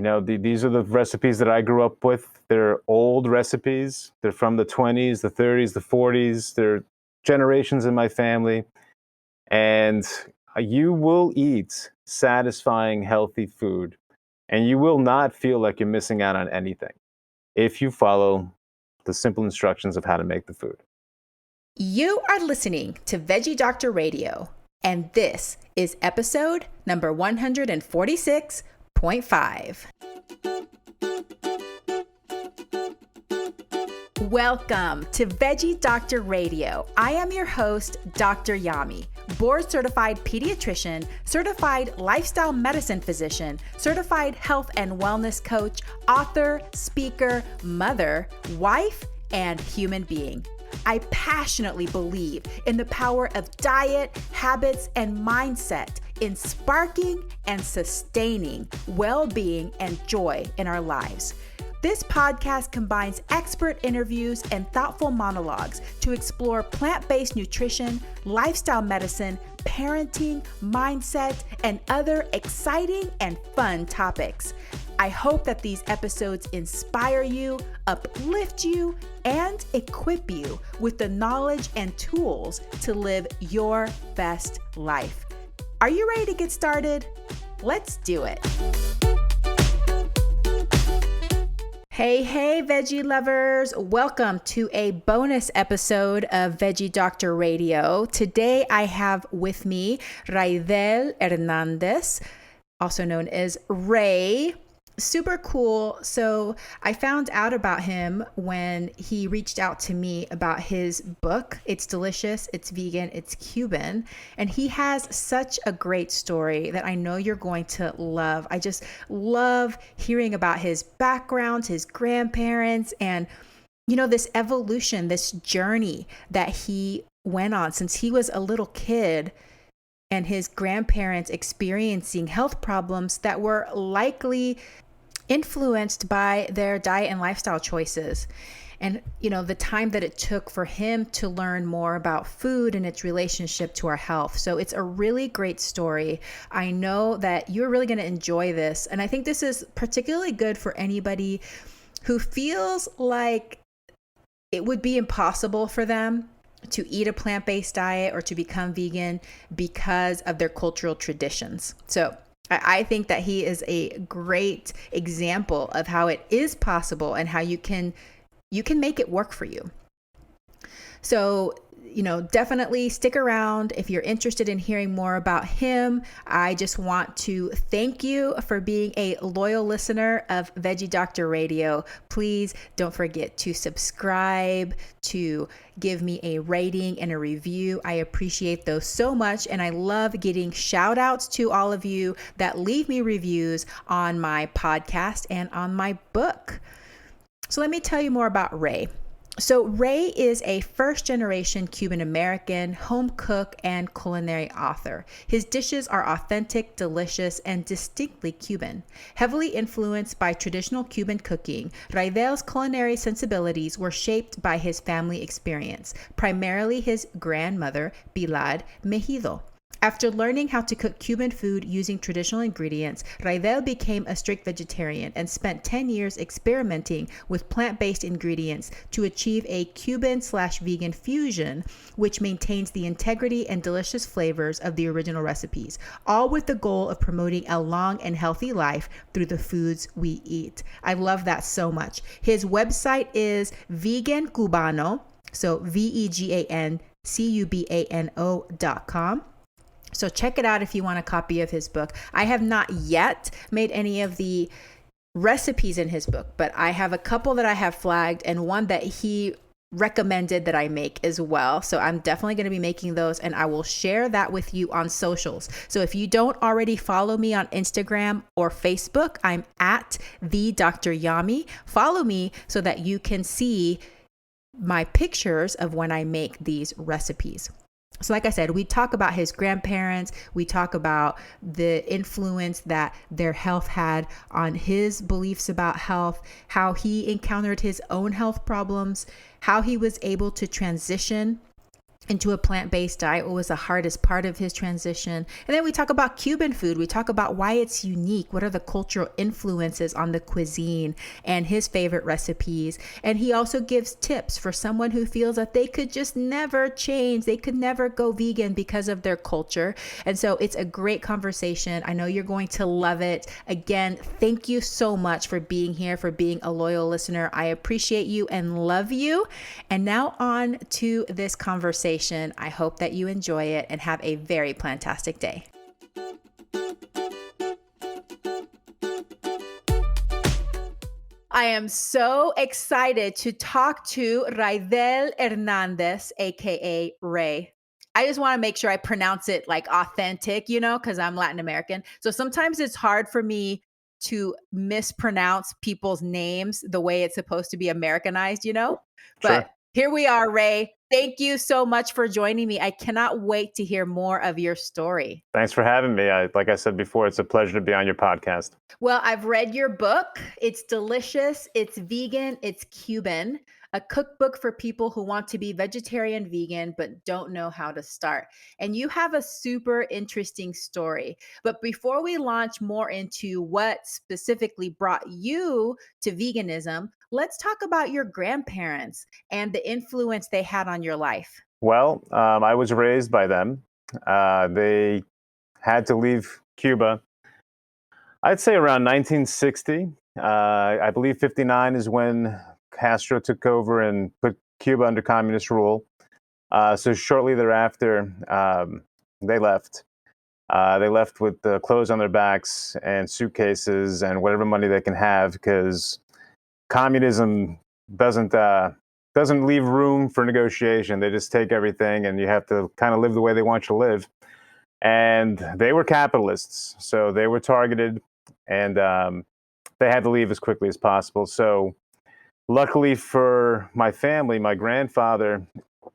These are the recipes that I grew up with. They're old recipes. They're from the 20s, the 30s, the 40s. They're generations in my family. And you will eat satisfying, healthy food, and you will not feel like you're missing out on anything if you follow the simple instructions of how to make the food. You are listening to Veggie Doctor Radio, and this is episode number 146.5. Welcome to Veggie Doctor Radio. I am your host, Dr. Yami, board-certified pediatrician, certified lifestyle medicine physician, certified health and wellness coach, author, speaker, mother, wife, and human being. I passionately believe in the power of diet, habits, and mindset in sparking and sustaining well-being and joy in our lives. This podcast combines expert interviews and thoughtful monologues to explore plant-based nutrition, lifestyle medicine, parenting, mindset, and other exciting and fun topics. I hope that these episodes inspire you, uplift you, and equip you with the knowledge and tools to live your best life. Are you ready to get started? Let's do it. Hey, veggie lovers. Welcome to a bonus episode of Veggie Doctor Radio. Today I have with me Raydel Hernandez, also known as Ray. Super cool. So I found out about him when he reached out to me about his book. It's delicious, it's vegan, it's Cuban, and he has such a great story that I know you're going to love. I just love hearing about his background, his grandparents, and this evolution, this journey that he went on since he was a little kid, and his grandparents experiencing health problems that were likely influenced by their diet and lifestyle choices. And, the time that it took for him to learn more about food and its relationship to our health. So it's a really great story. I know that you're really going to enjoy this. And I think this is particularly good for anybody who feels like it would be impossible for them to eat a plant-based diet or to become vegan because of their cultural traditions. So I think that he is a great example of how it is possible and how you can make it work for you. So, definitely stick around if you're interested in hearing more about him. I just want to thank you for being a loyal listener of Veggie Doctor Radio. Please don't forget to subscribe, to give me a rating and a review. I appreciate those so much. And I love getting shout outs to all of you that leave me reviews on my podcast and on my book. So let me tell you more about Ray. So Ray is a first-generation Cuban American home cook and culinary author. His dishes are authentic, delicious, and distinctly Cuban. Heavily influenced by traditional Cuban cooking, Raydel's culinary sensibilities were shaped by his family experience, primarily his grandmother, Pilar Mejido. After learning how to cook Cuban food using traditional ingredients, Raydel became a strict vegetarian and spent 10 years experimenting with plant-based ingredients to achieve a Cuban/vegan fusion, which maintains the integrity and delicious flavors of the original recipes, all with the goal of promoting a long and healthy life through the foods we eat. I love that so much. His website is Vegan Cubano, so VEGANCUBANO.com. So check it out if you want a copy of his book. I have not yet made any of the recipes in his book, but I have a couple that I have flagged and one that he recommended that I make as well. So I'm definitely going to be making those, and I will share that with you on socials. So if you don't already follow me on Instagram or Facebook, I'm at the Dr. Yami. Follow me so that you can see my pictures of when I make these recipes. So like I said, we talk about his grandparents. We talk about the influence that their health had on his beliefs about health, how he encountered his own health problems, how he was able to transition into a plant-based diet. What was the hardest part of his transition? And then we talk about Cuban food. We talk about why it's unique. What are the cultural influences on the cuisine and his favorite recipes? And he also gives tips for someone who feels that they could just never change. They could never go vegan because of their culture. And so it's a great conversation. I know you're going to love it. Again, thank you so much for being here, for being a loyal listener. I appreciate you and love you. And now on to this conversation. I hope that you enjoy it and have a very plantastic day. I am so excited to talk to Raydel Hernandez, aka Ray. I just want to make sure I pronounce it like authentic, because I'm Latin American. So sometimes it's hard for me to mispronounce people's names the way it's supposed to be Americanized, But Sure. Here we are, Ray. Thank you so much for joining me. I cannot wait to hear more of your story. Thanks for having me. Like I said before, it's a pleasure to be on your podcast. Well, I've read your book. It's delicious. It's vegan. It's Cuban. A cookbook for people who want to be vegetarian, vegan, but don't know how to start. And you have a super interesting story. But before we launch more into what specifically brought you to veganism, let's talk about your grandparents and the influence they had on your life. Well, I was raised by them. They had to leave Cuba, I'd say around 1960. I believe 59 is when Castro took over and put Cuba under communist rule. So shortly thereafter, they left. They left with the clothes on their backs and suitcases and whatever money they can have, because communism doesn't leave room for negotiation. They just take everything, and you have to kind of live the way they want you to live. And they were capitalists, so they were targeted, and they had to leave as quickly as possible. So luckily for my family, my grandfather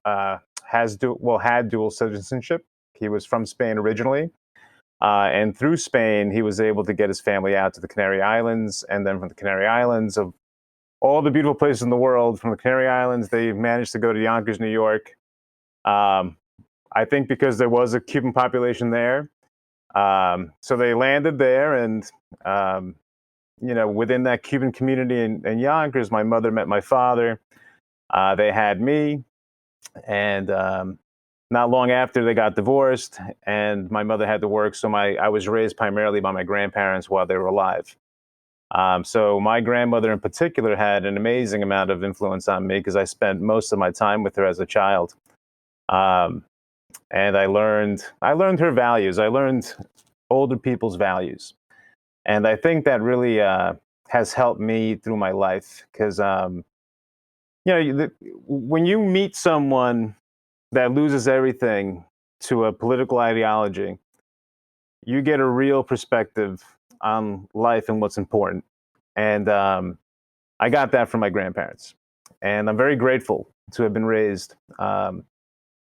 had dual citizenship. He was from Spain originally. And through Spain, he was able to get his family out to the Canary Islands. And then from the Canary Islands, of all the beautiful places in the world, from the Canary Islands, they managed to go to Yonkers, New York. I think because there was a Cuban population there. So they landed there, and within that Cuban community in Yonkers, my mother met my father. They had me, and not long after, they got divorced, and my mother had to work. So I was raised primarily by my grandparents while they were alive. So my grandmother in particular had an amazing amount of influence on me, because I spent most of my time with her as a child. And I learned her values. I learned older people's values. And I think that really has helped me through my life, because when you meet someone that loses everything to a political ideology, you get a real perspective on life and what's important. And I got that from my grandparents, and I'm very grateful to have been raised.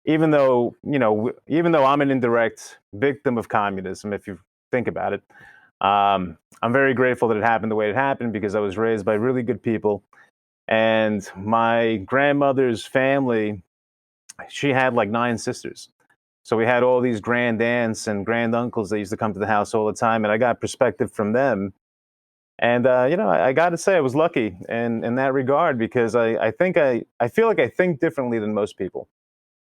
Even though I'm an indirect victim of communism, if you think about it, I'm very grateful that it happened the way it happened, because I was raised by really good people. And my grandmother's family, she had like 9 sisters. So we had all these grand aunts and grand uncles that used to come to the house all the time, and I got perspective from them. And I got to say I was lucky in that regard, because I feel like I think differently than most people.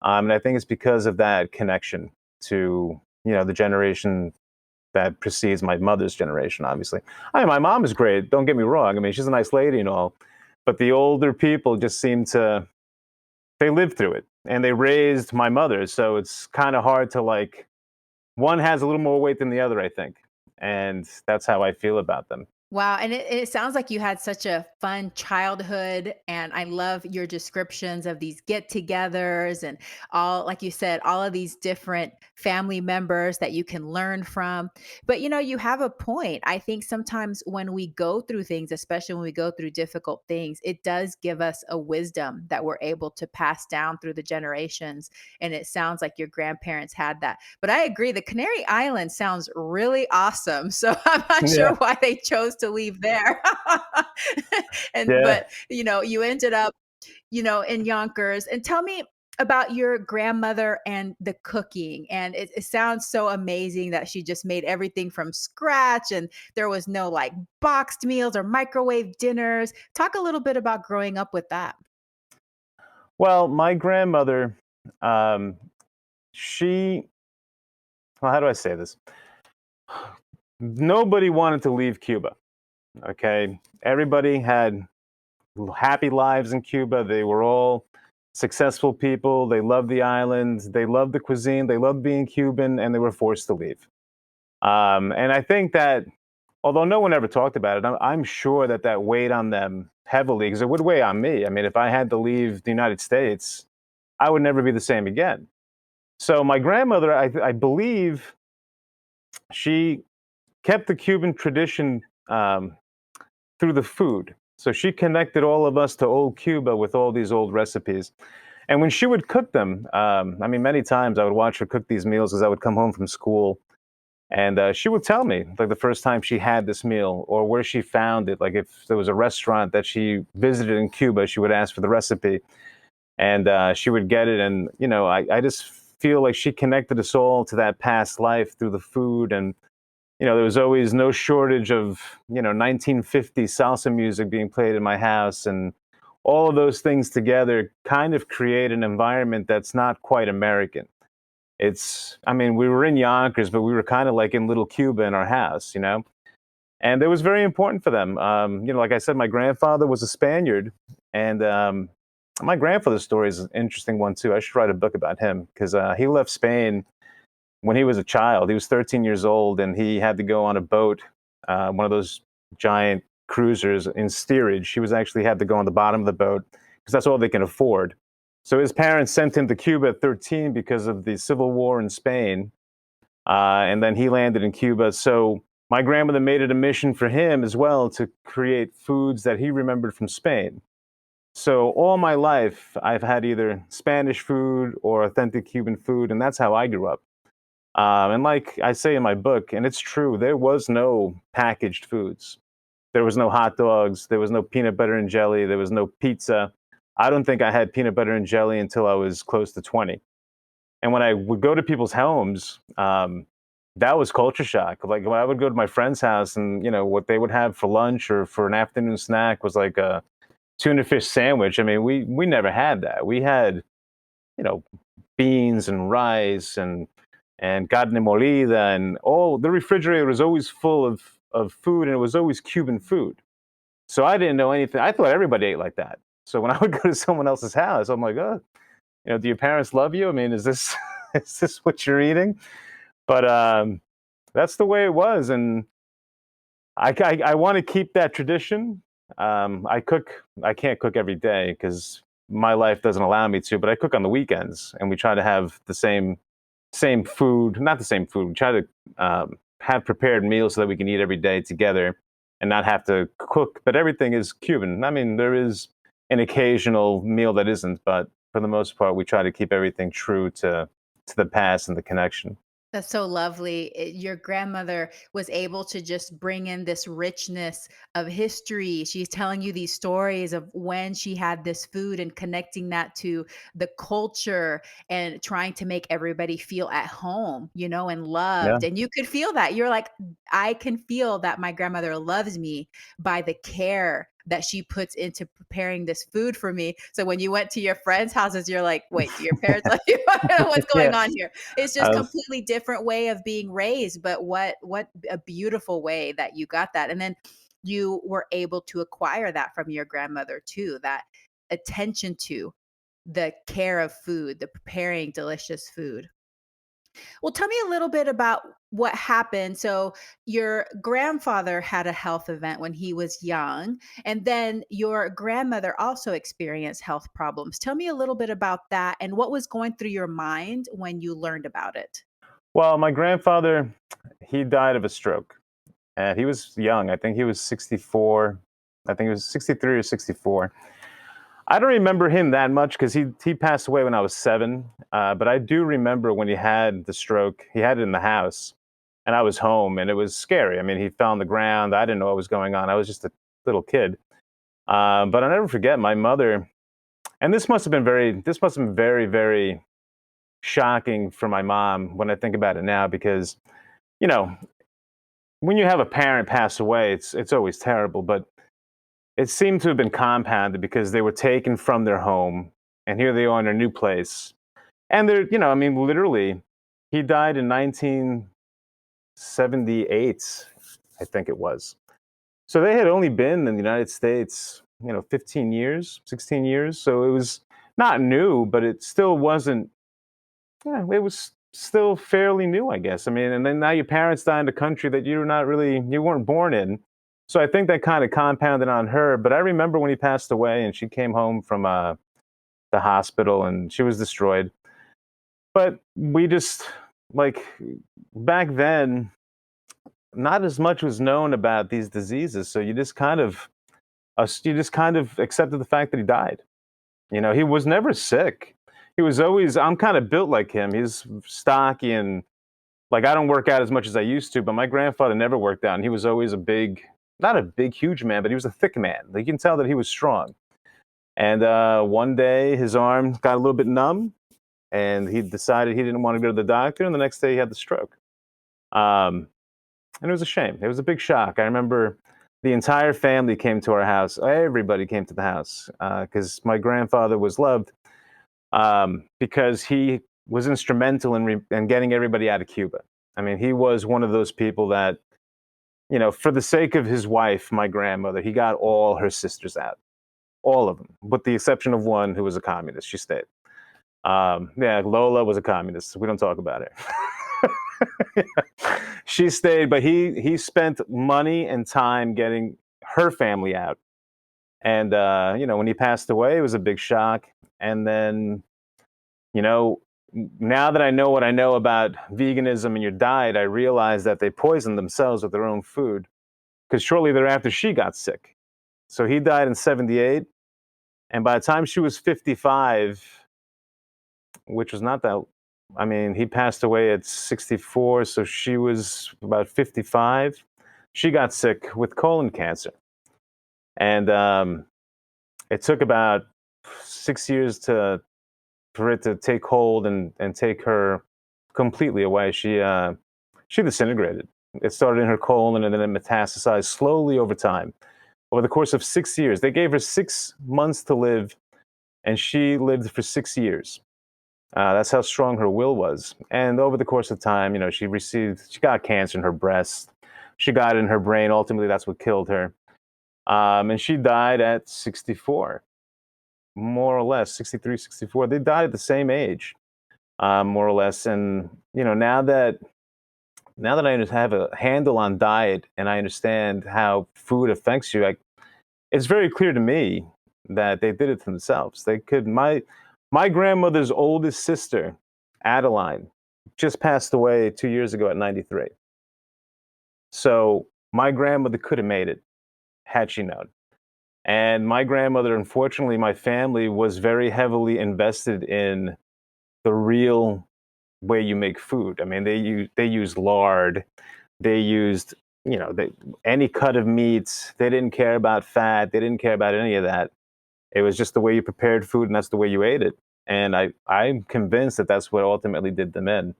And I think it's because of that connection to, the generation that precedes my mother's generation, obviously. My mom is great, don't get me wrong. I mean, she's a nice lady and all. But the older people just seem to, they lived through it. And they raised my mother. So it's kind of hard to one has a little more weight than the other, I think. And that's how I feel about them. Wow. And it sounds like you had such a fun childhood. And I love your descriptions of these get togethers and all, like you said, all of these different family members that you can learn from. But, you have a point. I think sometimes when we go through things, especially when we go through difficult things, it does give us a wisdom that we're able to pass down through the generations. And it sounds like your grandparents had that. But I agree, the Canary Islands sounds really awesome. So I'm not sure why they chose to leave there. But you ended up, in Yonkers. And tell me, about your grandmother and the cooking. And it sounds so amazing that she just made everything from scratch and there was no like boxed meals or microwave dinners. Talk a little bit about growing up with that. Well, my grandmother, um, she, well, how do I say this? Nobody wanted to leave Cuba. Okay. Everybody had happy lives in Cuba. They were all successful people. They loved the island. They loved the cuisine. They loved being Cuban, and they were forced to leave. And I think that, although no one ever talked about it, I'm sure that that weighed on them heavily because it would weigh on me. I mean, if I had to leave the United States, I would never be the same again. So my grandmother, I believe, she kept the Cuban tradition through the food. So she connected all of us to old Cuba with all these old recipes. And when she would cook them, I mean, many times I would watch her cook these meals as I would come home from school. And she would tell me, like, the first time she had this meal or where she found it. Like, if there was a restaurant that she visited in Cuba, she would ask for the recipe and she would get it. And, I just feel like she connected us all to that past life through the food. And there was always no shortage of, 1950 salsa music being played in my house. And all of those things together kind of create an environment that's not quite American. I mean, we were in Yonkers, but we were kind of like in little Cuba in our house. And it was very important for them. Like I said, my grandfather was a Spaniard. And my grandfather's story is an interesting one, too. I should write a book about him because he left Spain when he was a child. He was 13 years old, and he had to go on a boat, one of those giant cruisers in steerage. He was actually had to go on the bottom of the boat because that's all they can afford. So his parents sent him to Cuba at 13 because of the civil war in Spain, and then he landed in Cuba. So my grandmother made it a mission for him as well to create foods that he remembered from Spain. So all my life, I've had either Spanish food or authentic Cuban food, and that's how I grew up. And like I say in my book, and it's true, there was no packaged foods. There was no hot dogs. There was no peanut butter and jelly. There was no pizza. I don't think I had peanut butter and jelly until I was close to 20. And when I would go to people's homes, that was culture shock. Like when I would go to my friend's house and, what they would have for lunch or for an afternoon snack was like a tuna fish sandwich. I mean, we never had that. We had, you know, beans and rice and carne molida, and all the refrigerator was always full of food, and it was always Cuban food. So I didn't know anything. I thought everybody ate like that. So when I would go to someone else's house, I'm like, oh, do your parents love you? I mean, is this is this what you're eating? But that's the way it was, and I want to keep that tradition. I cook. I can't cook every day because my life doesn't allow me to. But I cook on the weekends, and we try to have the same food, not the same food. We try to have prepared meals so that we can eat every day together and not have to cook. But everything is Cuban. I mean, there is an occasional meal that isn't, but for the most part, we try to keep everything true to the past and the connection. That's so lovely. Your grandmother was able to just bring in this richness of history. She's telling you these stories of when she had this food and connecting that to the culture and trying to make everybody feel at home, and Yeah. loved. And you could feel that. You're like, I can feel that my grandmother loves me by the care that she puts into preparing this food for me. So when you went to your friends' houses, you're like, wait, do your parents love you? I don't know what's Yeah. going on here. It's just Uh, completely different way of being raised, but what a beautiful way that you got that. And then you were able to acquire that from your grandmother too, that attention to the care of food, the preparing delicious food. Well, tell me a little bit about what happened. So, your grandfather had a health event when he was young, and then your grandmother also experienced health problems. Tell me a little bit about that and what was going through your mind when you learned about it. well, my grandfather, he died of a stroke, and he was young. I think he was 64. I think he was 63 or 64. I don't remember him that much because he passed away when I was 7. But I do remember when he had the stroke. He had it in the house, and I was home, and it was scary. I mean, he fell on the ground. I didn't know what was going on. I was just a little kid. But I'll never forget my mother. And this must have been very, very shocking for my mom when I think about it now, because, you know, when you have a parent pass away, it's always terrible, but it seemed to have been compounded because they were taken from their home, and here they are in their new place. And they're, I mean, literally, he died in 1978, I think it was. So they had only been in the United States, 15 years, 16 years. So it was not new, but it still wasn't, it was still fairly new, I guess. I mean, and then now your parents die in a country that you weren't born in. So I think that kind of compounded on her. But I remember when he passed away and she came home from the hospital and she was destroyed. But we just, like, back then, not as much was known about these diseases. So you just kind of accepted the fact that he died. He was never sick. He was always, I'm kind of built like him. He's stocky and, like, I don't work out as much as I used to, but my grandfather never worked out. And he was always not a big, huge man, but he was a thick man. Like, you can tell that he was strong. And one day his arm got a little bit numb and he decided he didn't want to go to the doctor. And the next day he had the stroke. And it was a shame. It was a big shock. I remember the entire family came to our house. Everybody came to the house because my grandfather was loved because he was instrumental in getting everybody out of Cuba. I mean, he was one of those people that, for the sake of his wife, my grandmother, he got all her sisters out, all of them, with the exception of one who was a communist. She stayed. Yeah, Lola was a communist. We don't talk about her. She stayed, but he spent money and time getting her family out. And when he passed away, it was a big shock. And then, now that I know what I know about veganism and your diet, I realized that they poisoned themselves with their own food. Because shortly thereafter, she got sick. So he died in 78. And by the time she was 55, which was not that, I mean, he passed away at 64, so she was about 55. She got sick with colon cancer. And it took about 6 years for it to take hold and take her completely away. She disintegrated. It started in her colon and then it metastasized slowly over time. Over the course of 6 years, they gave her 6 months to live, and she lived for 6 years. That's how strong her will was. And over the course of time, she got cancer in her breast. She got it in her brain. Ultimately, that's what killed her. And she died at 64, more or less, 63, 64. They died at the same age, more or less. And, now that I have a handle on diet and I understand how food affects you, it's very clear to me that they did it to themselves. My grandmother's oldest sister, Adeline, just passed away 2 years ago at 93. So my grandmother could have made it had she known. And my grandmother, unfortunately, my family was very heavily invested in the real way you make food. I mean, they used lard, they used, any cut of meats. They didn't care about fat. They didn't care about any of that. It was just the way you prepared food, and that's the way you ate it. And I'm convinced that that's what ultimately did them in.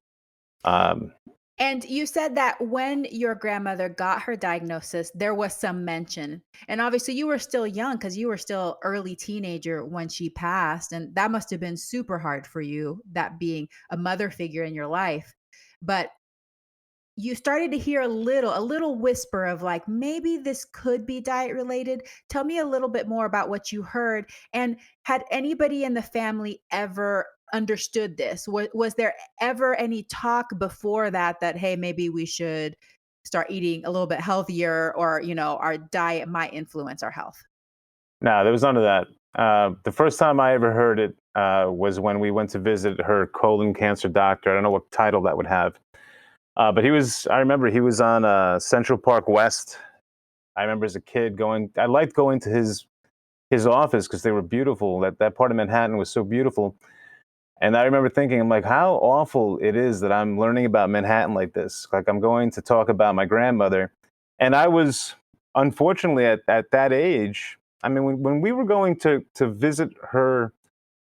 And you said that when your grandmother got her diagnosis, there was some mention. And obviously, you were still young because you were still early teenager when she passed. And that must have been super hard for you, that being a mother figure in your life. But you started to hear a little whisper of, like, maybe this could be diet related. Tell me a little bit more about what you heard. And had anybody in the family ever understood this? Was there ever any talk before that, hey, maybe we should start eating a little bit healthier, or, our diet might influence our health? No, there was none of that. The first time I ever heard it was when we went to visit her colon cancer doctor. I don't know what title that would have. But I remember he was on Central Park West. I remember as a kid I liked going to his office because they were beautiful. That part of Manhattan was so beautiful. And I remember thinking, I'm like, how awful it is that I'm learning about Manhattan like this. Like, I'm going to talk about my grandmother. And I was, unfortunately, at that age, I mean, when we were going to visit her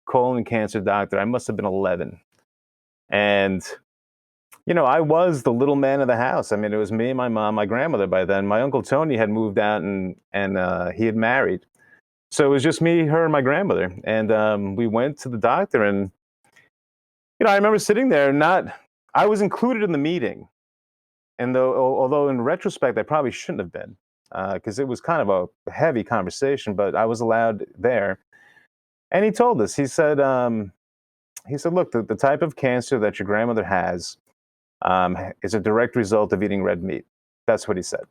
colon cancer doctor, I must have been 11. And, I was the little man of the house. I mean, it was me, my mom, my grandmother by then. My Uncle Tony had moved out and he had married. So it was just me, her, and my grandmother. And we went to the doctor. And, I remember sitting there, I was included in the meeting. And although in retrospect, I probably shouldn't have been, because it was kind of a heavy conversation, but I was allowed there. And he told us, he said, look, the type of cancer that your grandmother has is a direct result of eating red meat. That's what he said.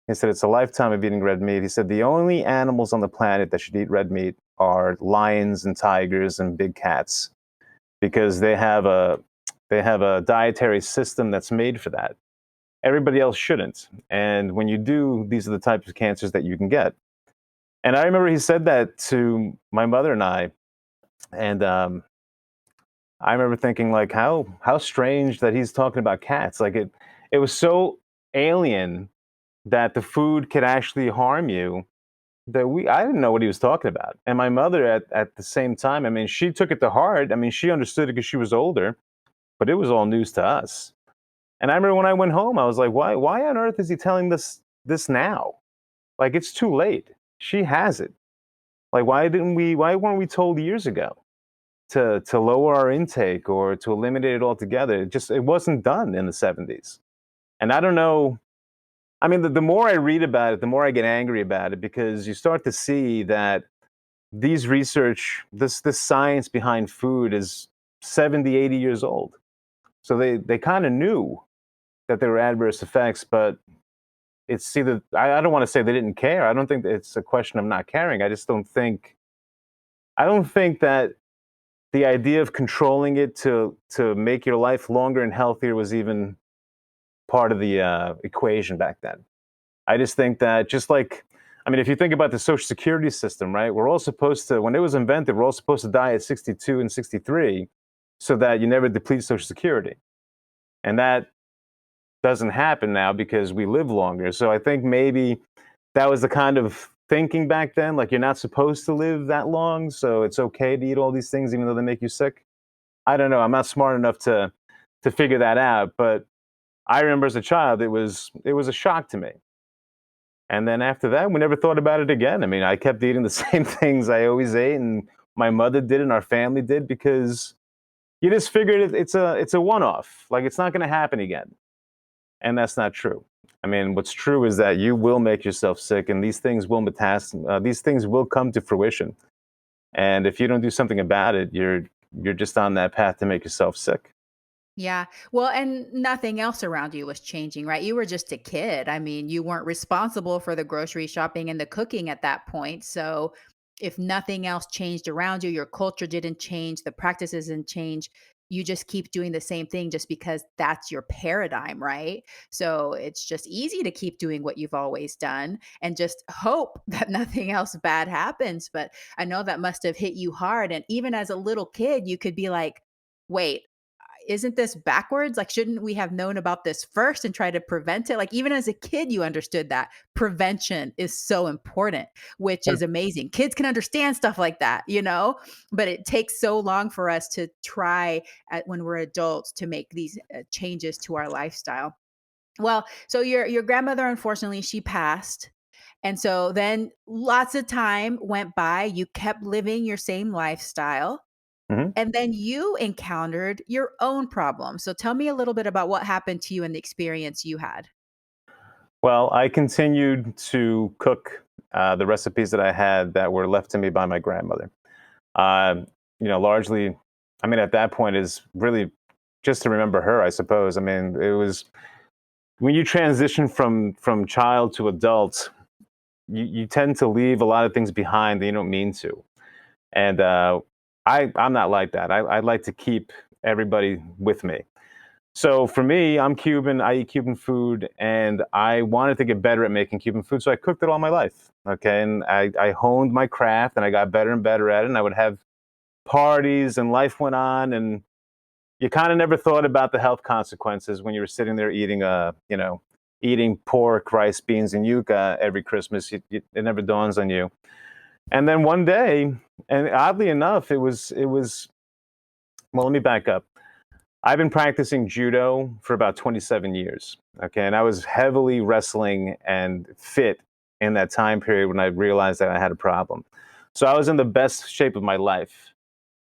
He said, it's a lifetime of eating red meat. He said, the only animals on the planet that should eat red meat are lions and tigers and big cats, because they have a dietary system that's made for that. Everybody else shouldn't. And when you do, these are the types of cancers that you can get. And I remember he said that to my mother and I. And I remember thinking, like, how strange that he's talking about cats. Like, it was so alien that the food could actually harm you, that I didn't know what he was talking about. And my mother at the same time, I mean, she took it to heart. I mean, she understood it because she was older, but it was all news to us. And I remember when I went home, I was like, why on earth is he telling this now? Like, it's too late. She has it. Like, why weren't we told years ago to lower our intake or to eliminate it altogether? It wasn't done in the 70s. And I don't know. I mean, the more I read about it, the more I get angry about it, because you start to see that this science behind food is 70, 80 years old. So they kind of knew that there were adverse effects, but it's either, I don't want to say they didn't care. I don't think it's a question of not caring. I don't think that the idea of controlling it to make your life longer and healthier was even part of the equation back then. I just think that, I mean, if you think about the Social Security system, right? We're all supposed to, when it was invented, we're all supposed to die at 62 and 63 so that you never deplete Social Security. And that doesn't happen now because we live longer. So I think maybe that was the kind of thinking back then, like, you're not supposed to live that long, so it's okay to eat all these things even though they make you sick. I don't know. I'm not smart enough to figure that out, but I remember as a child, it was a shock to me. And then after that, we never thought about it again. I mean, I kept eating the same things I always ate, and my mother did, and our family did, because you just figured it's a one-off. Like, it's not going to happen again. And that's not true. I mean, what's true is that you will make yourself sick, and these things will these things will come to fruition. And if you don't do something about it, you're just on that path to make yourself sick. Yeah. Well, and nothing else around you was changing, right? You were just a kid. I mean, you weren't responsible for the grocery shopping and the cooking at that point. So if nothing else changed around you, your culture didn't change, the practices didn't change, you just keep doing the same thing just because that's your paradigm, right? So it's just easy to keep doing what you've always done and just hope that nothing else bad happens. But I know that must have hit you hard. And even as a little kid, you could be like, wait, isn't this backwards? Like, shouldn't we have known about this first and try to prevent it? Like, even as a kid, you understood that prevention is so important, which is amazing. Kids can understand stuff like that, but it takes so long for us to try when we're adults to make these changes to our lifestyle. Well, so your grandmother, unfortunately, she passed. And so then lots of time went by. You kept living your same lifestyle. Hmm. And then you encountered your own problem. So tell me a little bit about what happened to you and the experience you had. Well, I continued to cook the recipes that I had that were left to me by my grandmother. Uh, Largely, I mean, at that point is really just to remember her, I suppose. I mean, it was when you transition from child to adult, you tend to leave a lot of things behind that you don't mean to. And I'm not like that. I like to keep everybody with me. So for me, I'm Cuban. I eat Cuban food, and I wanted to get better at making Cuban food, so I cooked it all my life. Okay, and I honed my craft, and I got better and better at it. And I would have parties, and life went on, and you kind of never thought about the health consequences when you were sitting there eating pork, rice, beans, and yuca every Christmas. It never dawns on you. And then one day, And oddly enough, well, let me back up. I've been practicing judo for about 27 years. Okay. And I was heavily wrestling and fit in that time period when I realized that I had a problem. So I was in the best shape of my life.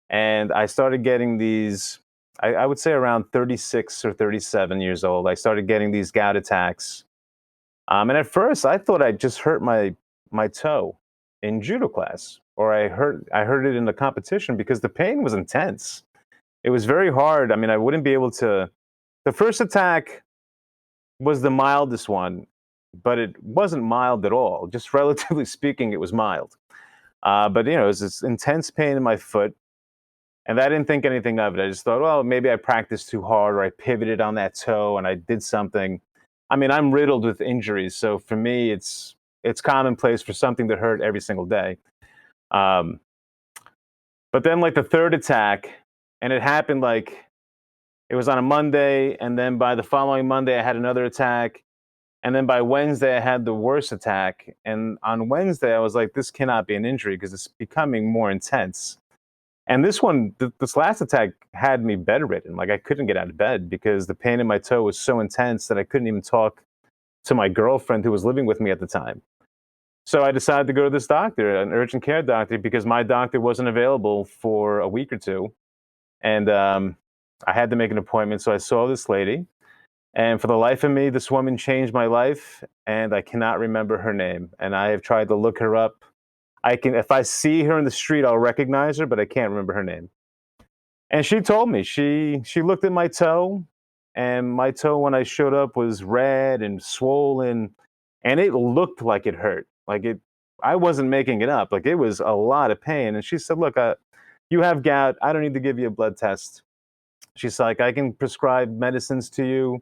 And I started getting these, I would say around 36 or 37 years old, I started getting these gout attacks. And at first I thought I just hurt my toe in judo class, or I hurt it in the competition because the pain was intense. It was very hard. I mean, I wouldn't be able to. The first attack was the mildest one, but it wasn't mild at all. Just relatively speaking, it was mild. But it was this intense pain in my foot, and I didn't think anything of it. I just thought, well, maybe I practiced too hard, or I pivoted on that toe, and I did something. I mean, I'm riddled with injuries, so for me, it's commonplace for something to hurt every single day. Um, but then, like the third attack, and it happened like it was on a Monday, and then by the following Monday, I had another attack. And then by Wednesday, I had the worst attack. And on Wednesday, I was like, this cannot be an injury because it's becoming more intense. And this last attack had me bedridden. Like I couldn't get out of bed because the pain in my toe was so intense that I couldn't even talk to my girlfriend who was living with me at the time. So I decided to go to this doctor, an urgent care doctor, because my doctor wasn't available for a week or two. And I had to make an appointment. So I saw this lady. And for the life of me, this woman changed my life, and I cannot remember her name. And I have tried to look her up. If I see her in the street, I'll recognize her, but I can't remember her name. And she told me, she looked at my toe, and my toe when I showed up was red and swollen, and it looked like it hurt. I wasn't making it up. Like it was a lot of pain. And she said, look, you have gout. I don't need to give you a blood test. She's like, I can prescribe medicines to you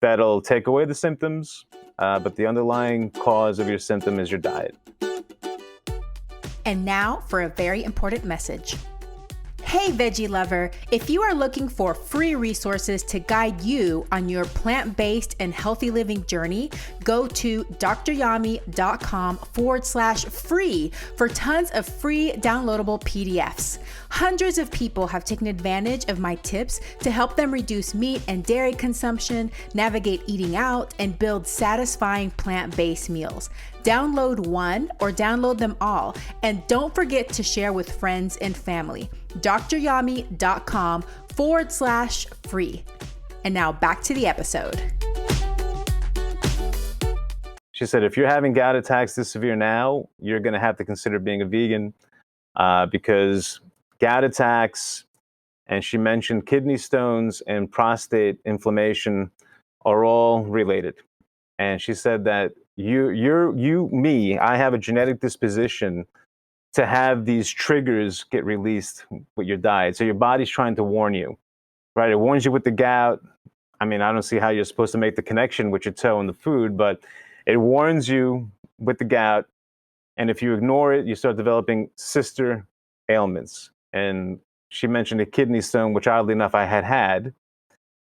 that'll take away the symptoms, but the underlying cause of your symptom is your diet. And now for a very important message. Hey, veggie lover, if you are looking for free resources to guide you on your plant-based and healthy living journey, go to dryami.com/free for tons of free downloadable PDFs. Hundreds of people have taken advantage of my tips to help them reduce meat and dairy consumption, navigate eating out, and build satisfying plant-based meals. Download one or download them all, and don't forget to share with friends and family. dryami.com/free. And now back to the episode. She said, if you're having gout attacks this severe now, you're going to have to consider being a vegan because gout attacks, and she mentioned kidney stones and prostate inflammation are all related. And she said that I have a genetic disposition to have these triggers get released with your diet. So your body's trying to warn you, right? It warns you with the gout. I mean, I don't see how you're supposed to make the connection with your toe and the food, but it warns you with the gout. And if you ignore it, you start developing sister ailments. And she mentioned a kidney stone, which oddly enough I had.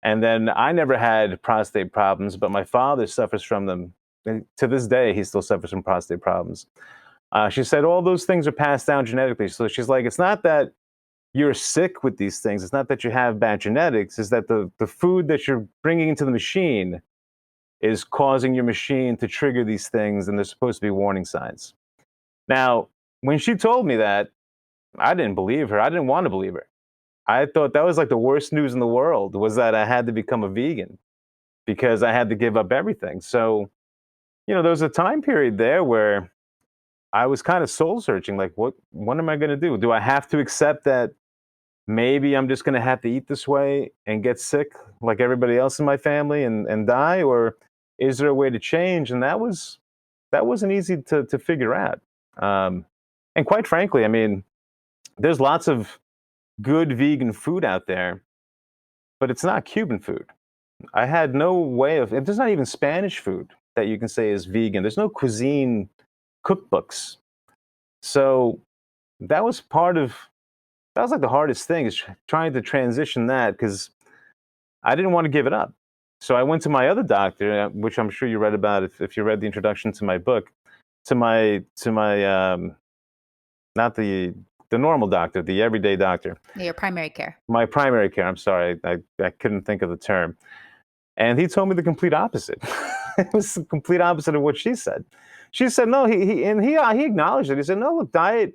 And then I never had prostate problems, but my father suffers from them. And to this day, he still suffers from prostate problems. She said all those things are passed down genetically. So she's like, it's not that you're sick with these things. It's not that you have bad genetics. It's that the food that you're bringing into the machine is causing your machine to trigger these things, and they're supposed to be warning signs. Now, when she told me that, I didn't believe her. I didn't want to believe her. I thought that was like the worst news in the world, was that I had to become a vegan because I had to give up everything. So, there was a time period there where I was kind of soul searching, like, what am I going to do? Do I have to accept that maybe I'm just going to have to eat this way and get sick like everybody else in my family and die? Or is there a way to change? And that wasn't easy to figure out. And quite frankly, I mean, there's lots of good vegan food out there, but it's not Cuban food. I had no way there's not even Spanish food that you can say is vegan. There's no cuisine cookbooks. So that was like the hardest thing, is trying to transition that, because I didn't want to give it up. So I went to my other doctor, which I'm sure you read about if you read the introduction to my book, to my not the the normal doctor, the everyday doctor. Your primary care. My primary care. I'm sorry, I couldn't think of the term. And he told me the complete opposite. It was the complete opposite of what she said. She said, no, he acknowledged it. He said, no, look, diet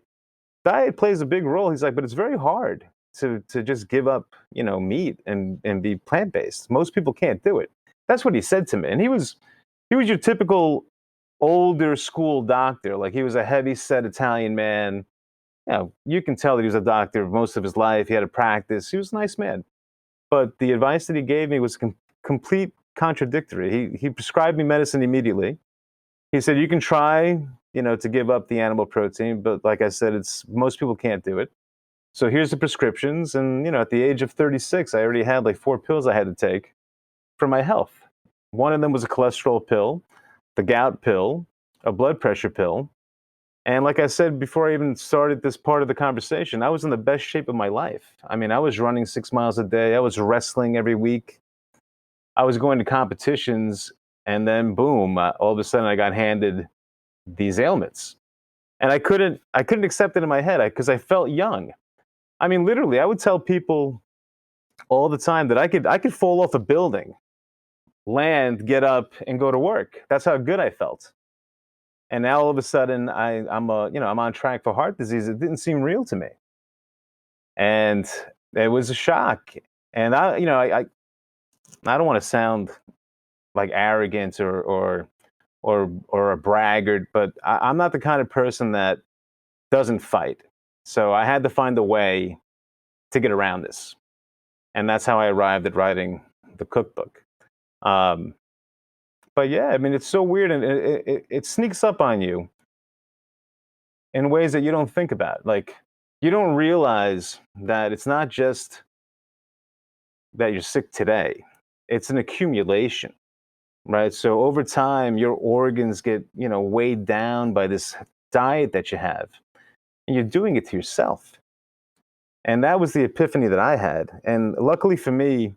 plays a big role. He's like, but it's very hard to just give up, meat and be plant-based. Most people can't do it. That's what he said to me. And he was your typical older school doctor. Like, he was a heavy set Italian man. You can tell that he was a doctor most of his life. He had a practice. He was a nice man. But the advice that he gave me was complete contradictory. He prescribed me medicine immediately. He said, you can try, to give up the animal protein, but like I said, most people can't do it. So here's the prescriptions. And, at the age of 36, I already had like 4 pills I had to take for my health. One of them was a cholesterol pill, the gout pill, a blood pressure pill. And like I said, before I even started this part of the conversation, I was in the best shape of my life. I mean, I was running 6 miles a day. I was wrestling every week. I was going to competitions, and then boom, all of a sudden I got handed these ailments. And I couldn't accept it in my head because I felt young. I mean, literally, I would tell people all the time that I could fall off a building, land, get up, and go to work. That's how good I felt. And now all of a sudden, I'm on track for heart disease. It didn't seem real to me, and it was a shock. And I don't want to sound like arrogant or a braggart, but I'm not the kind of person that doesn't fight. So I had to find a way to get around this, and that's how I arrived at writing the cookbook. But yeah, I mean, it's so weird, and it sneaks up on you in ways that you don't think about. Like, you don't realize that it's not just that you're sick today; it's an accumulation, right? So over time, your organs get weighed down by this diet that you have, and you're doing it to yourself. And that was the epiphany that I had. And luckily for me,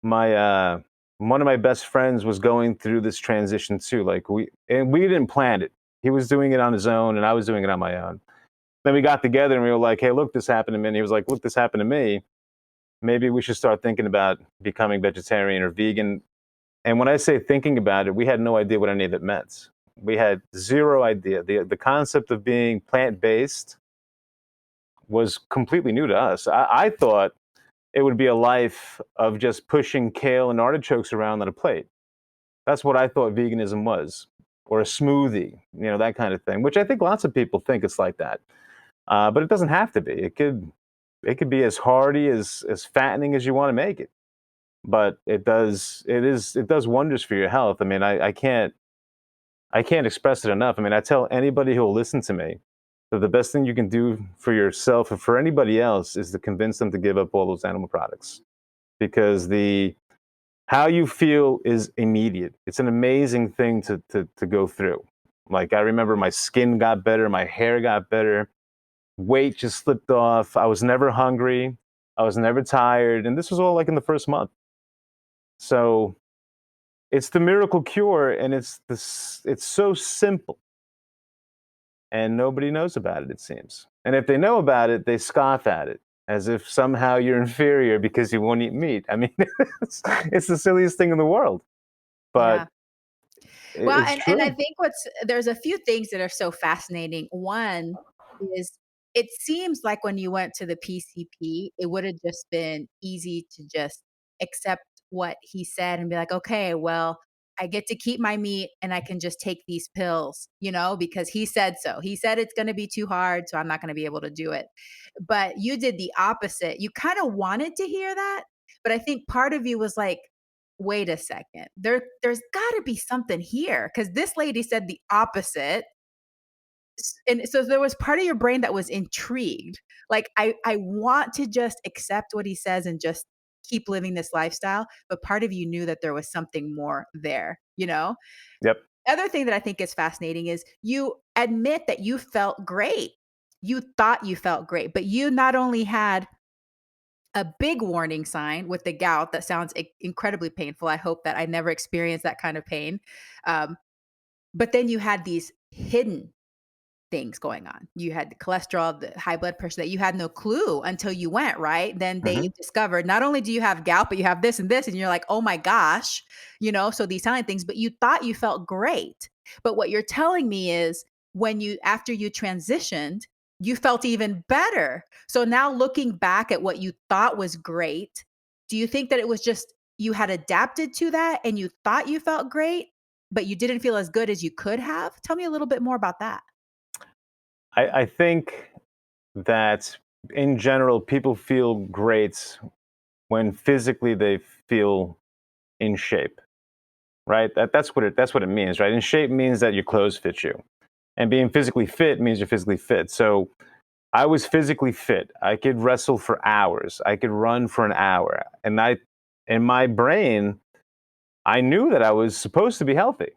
my one of my best friends was going through this transition too. Like, we didn't plan it. He was doing it on his own, and I was doing it on my own. Then we got together and we were like, "Hey, look, this happened to me." And he was like, "Look, this happened to me. Maybe we should start thinking about becoming vegetarian or vegan." And when I say thinking about it, we had no idea what any of it meant. We had zero idea. The concept of being plant-based was completely new to us. I thought it would be a life of just pushing kale and artichokes around on a plate. That's what I thought veganism was, or a smoothie, that kind of thing, which I think lots of people think it's like that. But it doesn't have to be. It could be as hearty, as fattening as you want to make it. But it does wonders for your health. I mean, I can't express it enough. I mean, I tell anybody who will listen to me that the best thing you can do for yourself and for anybody else is to convince them to give up all those animal products, because how you feel is immediate. It's an amazing thing to go through. Like, I remember my skin got better, my hair got better, weight just slipped off. I was never hungry. I was never tired. And this was all like in the first month. So it's the miracle cure, and it's so simple. And nobody knows about it, it seems. And if they know about it, they scoff at it as if somehow you're inferior because you won't eat meat. I mean, it's the silliest thing in the world, but Yeah. Well, it's and I true. think there's a few things that are so fascinating. One is, it seems like when you went to the PCP, it would have just been easy to just accept what he said and be like, okay, well, I get to keep my meat and I can just take these pills, because he said so. He said it's going to be too hard, so I'm not going to be able to do it. But you did the opposite. You kind of wanted to hear that, but I think part of you was like, wait a second, there's got to be something here, because this lady said the opposite. And so there was part of your brain that was intrigued, like, I want to just accept what he says and just keep living this lifestyle, but part of you knew that there was something more there. Yep. Other thing that I think is fascinating is you admit that you felt great. You thought you felt great, but you not only had a big warning sign with the gout that sounds incredibly painful. I hope that I never experience that kind of pain. But then you had these hidden things going on. You had the cholesterol, the high blood pressure that you had no clue until you went, right? Then they Hmm. discovered not only do you have gout, but you have this and this. And you're like, oh my gosh, so these silent things, but you thought you felt great. But what you're telling me is after you transitioned, you felt even better. So now looking back at what you thought was great, do you think that it was just you had adapted to that and you thought you felt great, but you didn't feel as good as you could have? Tell me a little bit more about that. I think that in general, people feel great when physically they feel in shape, right? That's what it means, right? In shape means that your clothes fit you, and being physically fit means you're physically fit. So I was physically fit. I could wrestle for hours. I could run for an hour, and in my brain, I knew that I was supposed to be healthy,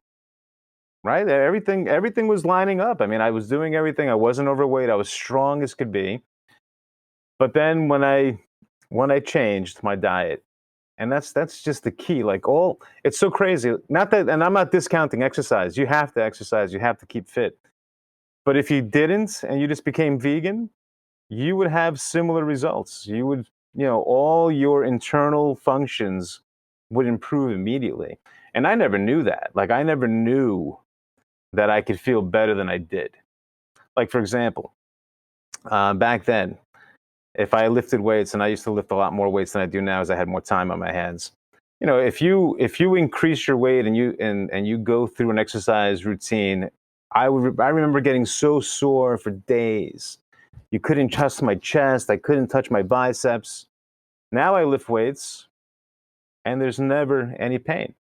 right? Everything was lining up. I mean, I was doing everything. I wasn't overweight. I was strong as could be. But then when I changed my diet, and that's just the key. Like it's so crazy. Not that, and I'm not discounting exercise. You have to exercise. You have to keep fit. But if you didn't and you just became vegan, you would have similar results. You would, all your internal functions would improve immediately. And I never knew that. Like I never knew that I could feel better than I did. Like for example, back then, if I lifted weights, and I used to lift a lot more weights than I do now, as I had more time on my hands. If you increase your weight and you go through an exercise routine, I remember getting so sore for days. You couldn't touch my chest. I couldn't touch my biceps. Now I lift weights, and there's never any pain.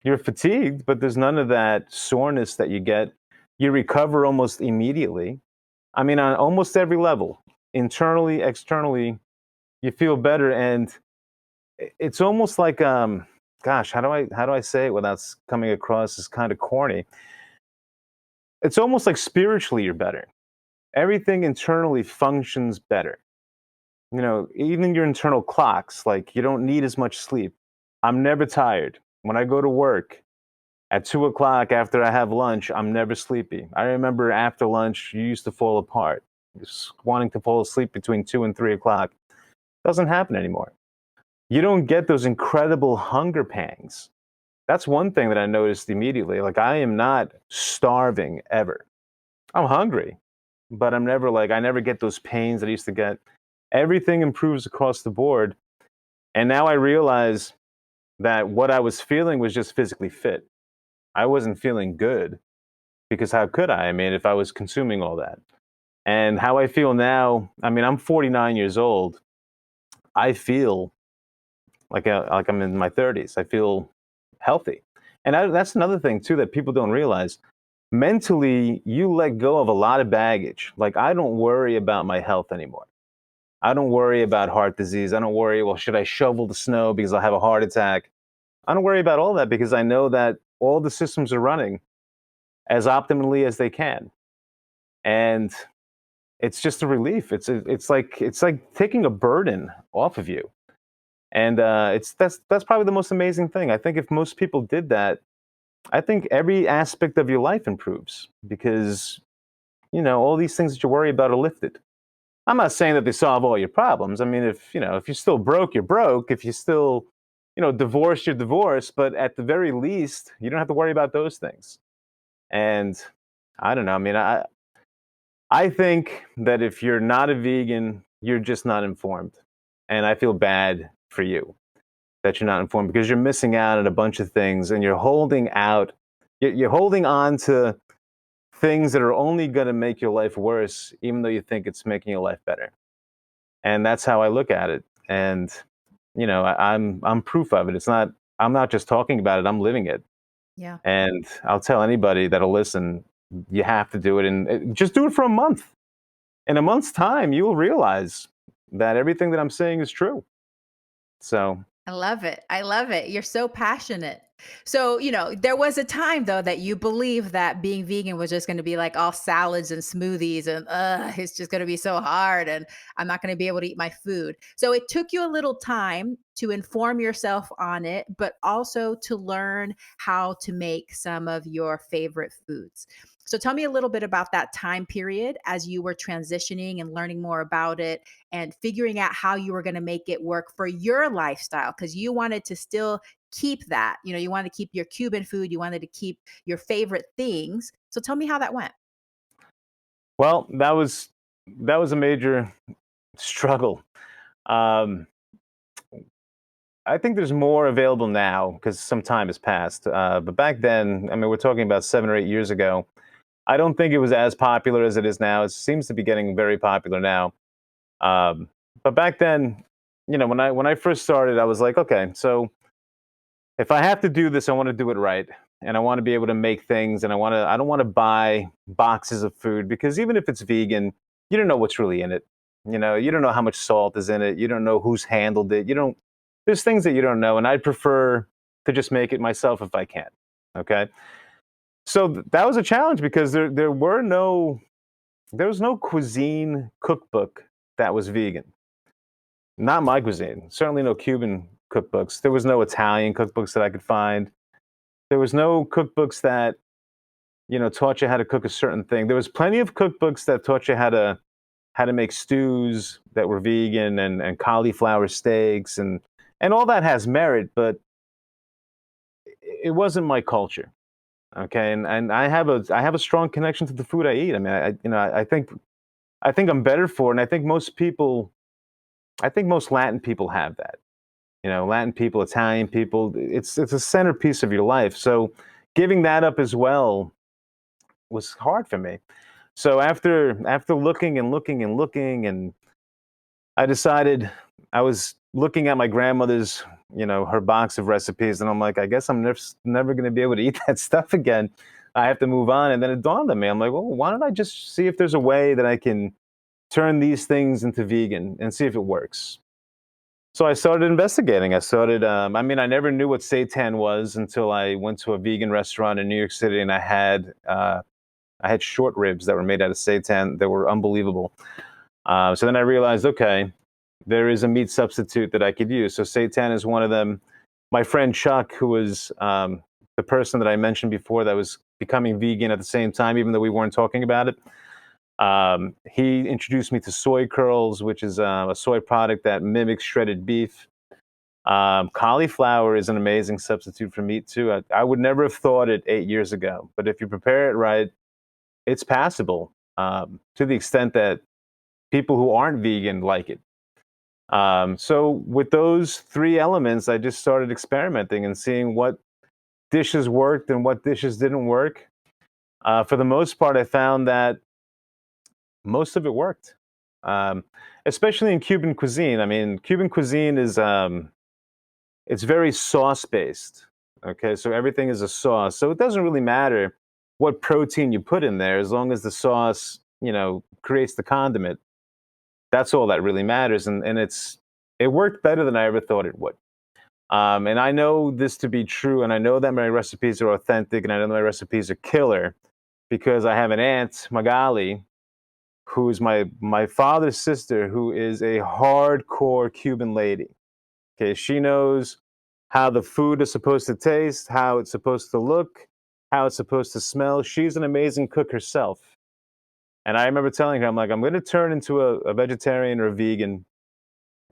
You're fatigued, but there's none of that soreness that you get. You recover almost immediately. I mean, on almost every level, internally, externally, you feel better, and it's almost like, gosh, how do I say it without coming across as kind of corny? It's almost like spiritually you're better. Everything internally functions better. Even your internal clocks, like you don't need as much sleep. I'm never tired. When I go to work at 2 o'clock after I have lunch, I'm never sleepy. I remember after lunch, you used to fall apart, just wanting to fall asleep between 2 and 3 o'clock. Doesn't happen anymore. You don't get those incredible hunger pangs. That's one thing that I noticed immediately. Like I am not starving ever. I'm hungry, but I never get those pains that I used to get. Everything improves across the board. And now I realize that what I was feeling was just physically fit. I wasn't feeling good because how could I? I mean, if I was consuming all that. And how I feel now, I mean, I'm 49 years old. I feel like I'm in my 30s. I feel healthy. And that's another thing too that people don't realize. Mentally, you let go of a lot of baggage. Like I don't worry about my health anymore. I don't worry about heart disease. I don't worry, well, should I shovel the snow because I'll have a heart attack? I don't worry about all that because I know that all the systems are running as optimally as they can. And it's just a relief. It's like taking a burden off of you. And that's probably the most amazing thing. I think if most people did that, I think every aspect of your life improves because all these things that you worry about are lifted. I'm not saying that they solve all your problems. I mean, if you're still broke, you're broke. If you still, divorced, you're divorced. But at the very least, you don't have to worry about those things. And I don't know. I mean, I think that if you're not a vegan, you're just not informed. And I feel bad for you that you're not informed because you're missing out on a bunch of things and you're holding on to things that are only going to make your life worse, even though you think it's making your life better. And that's how I look at it. And I'm proof of it. I'm not just talking about it, I'm living it. Yeah. And I'll tell anybody that'll listen, you have to do it, and just do it for a month. In a month's time, you will realize that everything that I'm saying is true. So, I love it. I love it. You're so passionate. So, there was a time though that you believed that being vegan was just going to be like all salads and smoothies and it's just going to be so hard and I'm not going to be able to eat my food. So it took you a little time to inform yourself on it, but also to learn how to make some of your favorite foods. So tell me a little bit about that time period as you were transitioning and learning more about it and figuring out how you were going to make it work for your lifestyle, because you wanted to still keep that. You wanted to keep your Cuban food, you wanted to keep your favorite things. So tell me how that went. Well, that was a major struggle. Um, I think there's more available now because some time has passed. But back then, I mean, we're talking about 7 or 8 years ago. I don't think it was as popular as it is now. It seems to be getting very popular now. Um, but back then, when I first started, I was like, okay, so if I have to do this, I want to do it right, and I want to be able to make things, and I don't want to buy boxes of food because even if it's vegan, you don't know what's really in it. You don't know how much salt is in it. You don't know who's handled it. You don't. There's things that you don't know, and I'd prefer to just make it myself if I can. Okay, so that was a challenge because there was no cuisine cookbook that was vegan. Not my cuisine. Certainly no Cuban cookbooks. There was no Italian cookbooks that I could find. There was no cookbooks that, taught you how to cook a certain thing. There was plenty of cookbooks that taught you how to make stews that were vegan and cauliflower steaks and all that has merit, but it wasn't my culture. Okay. And I have a strong connection to the food I eat. I mean, I think I'm better for it. And I think most Latin people have that. Latin people, Italian people, it's a centerpiece of your life. So giving that up as well was hard for me. So after looking and looking and looking, and I decided I was looking at my grandmother's, her box of recipes, and I'm like, I guess I'm never going to be able to eat that stuff again. I have to move on. And then it dawned on me. I'm like, well, why don't I just see if there's a way that I can turn these things into vegan and see if it works. So I started investigating. I mean, I never knew what seitan was until I went to a vegan restaurant in New York City, and I had short ribs that were made out of seitan that were unbelievable. So then I realized, okay, there is a meat substitute that I could use. So seitan is one of them. My friend Chuck, who was the person that I mentioned before that was becoming vegan at the same time, even though we weren't talking about it, he introduced me to soy curls, which is a soy product that mimics shredded beef. Cauliflower is an amazing substitute for meat too. I would never have thought it 8 years ago, but if you prepare it right, it's passable to the extent that people who aren't vegan like it. So with those three elements, I just started experimenting and seeing what dishes worked and what dishes didn't work. For the most part, I found that most of it worked, um, especially in Cuban cuisine. I mean, Cuban cuisine is it's very sauce based. Okay, so everything is a sauce, so it doesn't really matter what protein you put in there as long as the sauce, creates the condiment. That's all that really matters, and it worked better than I ever thought it would. And I know this to be true, and I know that my recipes are authentic, and I know that my recipes are killer because I have an aunt, Magali, who is my father's sister, who is a hardcore Cuban lady. Okay, she knows how the food is supposed to taste, how it's supposed to look, how it's supposed to smell. She's an amazing cook herself. And I remember telling her, I'm like, I'm going to turn into a vegetarian or a vegan,